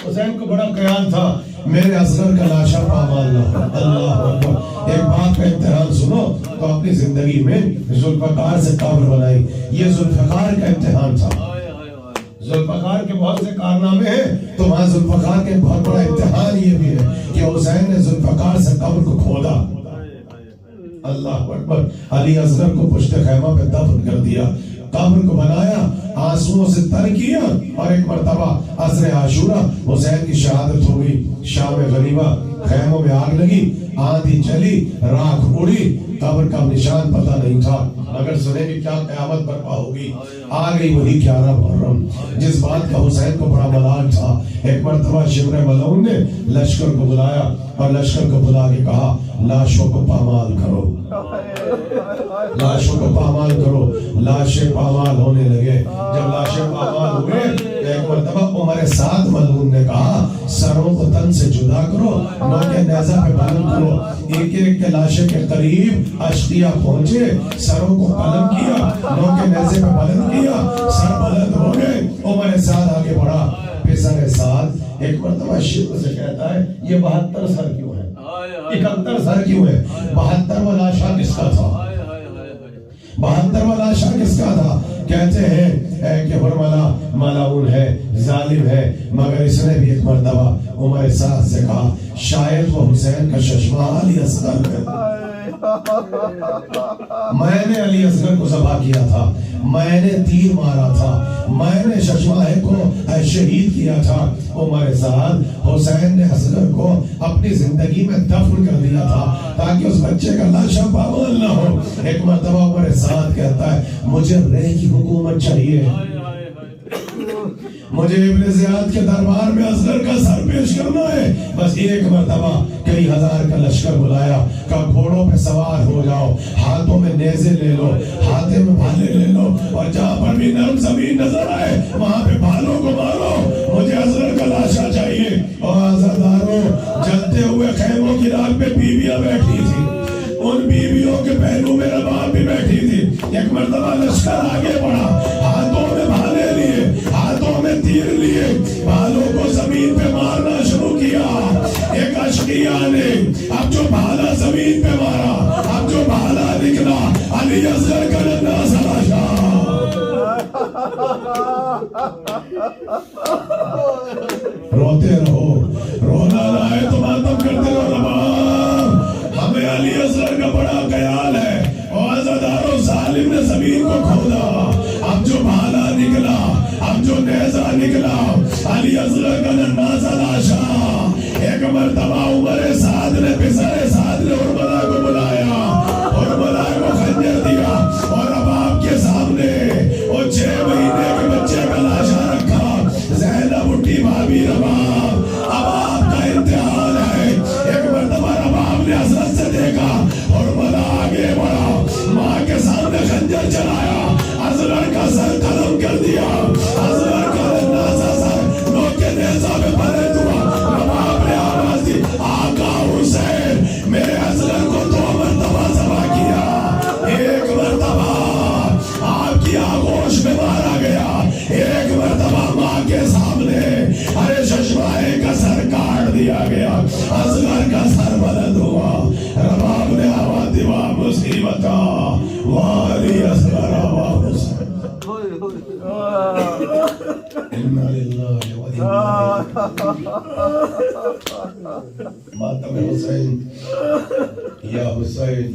[SPEAKER 3] حسین کو بڑا خیال تھا میرے اصغر کا لاشا پامال نہ ہو. اللہ اکبر. ایک بات کا امتحان سنو تو اپنی زندگی میں ذوالفقار سے قبر بنائی. یہ ذوالفقار کا امتحان تھا. ذوالفقار کے بہت سے کارنامے ہیں تو وہاں ذوالفقار کے بہت بڑا امتحان یہ بھی ہے کہ حسین نے ذوالفقار سے قبر کو کھودا. اللہ اکبر. علی اصغر کو پشت خیمہ پہ دفن کر دیا, قبر کو بنایا, آنسوؤں سے تر کیا, اور ایک مرتبہ عصر عاشورہ حسین کی شہادت ہو گئی. شام غریبہ خیموں میں آگ لگی, آندھی چلی, راکھ اڑی, قبر کا نشان پتہ نہیں تھا. مگر سنے بھی کیا قیامت برپا ہوگی. آ گئی وہی 11 محرم, جس بات کا حسین کو بڑا ملال تھا. ایک مرتبہ شمر ملعون نے لشکر کو بلایا اور لشکر کو بلا کے کہا لاشوں کو پامال کرو, لاشوں کو پامال کرو. لاشیں پامال ہونے لگے. جب لاشیں پامال ہوئے ایک مرتبہ عمر سعد ملعون نے کہا سروں کو تن سے جدا کرو, نوکے نیزہ پہ بلند کرو. ایک ایک کے لاشے کے قریب اشقیہ پہنچے, سروں کو قلم کیا, نوکے نیزے پہ بلند کیا, سر بلند ہو گئے. عمر سعد آگے بڑھا. پسر سعد ایک مرتبہ شرک سے کہتا ہے یہ 72 سر کیوں ہے, 71 سر کیوں ہے, 72واں لاشا کس کا تھا, 72واں لاشا کس کا تھا. کہتے ہیں کہ برملا ملعون ہے, ظالم ہے, مگر اس نے بھی ایک مرتبہ عمر سعد سے کہا شاید وہ حسین کا ششمہ علی اصغر ہے. میں نے علی اصغر کو ذبح کیا تھا، میں نے تیر مارا تھا، میں نے ششماہ کو شہید کیا تھا۔ عمر سعد حسین نے اصغر کو اپنی زندگی میں دفن کر دیا تھا تاکہ اس بچے کا لاشا پامال نہ ہو۔ ایک مرتبہ عمر سعد کہتا ہے مجھے رے کی حکومت چاہیے، مجھے ابن زیاد کے دربار میں اصغر کا سر پیش کرنا ہے۔ بس ایک مرتبہ کئی ہزار کا لشکر بلایا، کہا گھوڑوں پہ سوار ہو جاؤ، ہاتھوں میں نیزے لے لو، ہاتھے میں بھالے لے لو، اور جہاں پر بھی نرم زمین نظر آئے وہاں پہ بھالوں کو مارو، مجھے اصغر کا لاشا چاہیے۔ اور عزاداروں، جلتے ہوئے خیموں کی راک پہ بیویاں بیٹھی تھی، ان بیویوں کے پہلو میں رباب بھی بیٹھی تھی۔ ایک مرتبہ لشکر آگے بڑھا، ہاتھوں میں بھالے لیے، ہاتھوں میں تیر لیے، بھالوں کو زمین پہ مارنا شروع کیا۔ ایک اشقیاء نے اب جو بھالا زمین پہ مارا، اب جو بھالا نکلا علی اصغر کا ننھا سا لاشا۔ روتے رہو، رونا نہ آئے تو ماتم کرتے رہو رباب، ہمیں علی اصغر کا بڑا خیال ہے۔ اور عزاداروں، ظالم نے زمین کو کھودا، اب جو بھالا نکلا، اب جو نیزہ نکلا، علی اصغر کا ننھا سا لاشا۔ ایک مرتبہ عمر سعد نے پسر سعد نے ارملا کو بلایا، ارملا کو خنجر دیا، اور رباب کے سامنے وہ 6 مہینے کے بچے کا لاشا رکھا۔ زینب اٹھی، بھابھی رباب اب آپ کا امتحان ہے۔ ایک مرتبہ رباب نے حسرت سے دیکھا، ارملا آگے بڑھا، ماں کے سامنے خنجر چلایا، اصغر کا سر قلم کر دیا، اصغر کا ننھا سا سر نوکے نیزہ میں پلٹ ہوا۔ رباب نے آواز دی، آقا حسین، میرے اصغر کو 2 مرتبہ ذبح کیا، ایک مرتبہ آپ کی آغوش میں مارا گیا، ایک مرتبہ ماں کے سامنے ارے ششمائے کا سر کاٹ دیا گیا، اصغر کا سر بلند ہوا۔ رباب نے آواز دی، واہ مصیبتا، واہ علی اصغر، واہ حسین۔ انا للہ و انا ماتم حسین، یا حسین،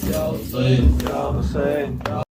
[SPEAKER 5] Ya Hussein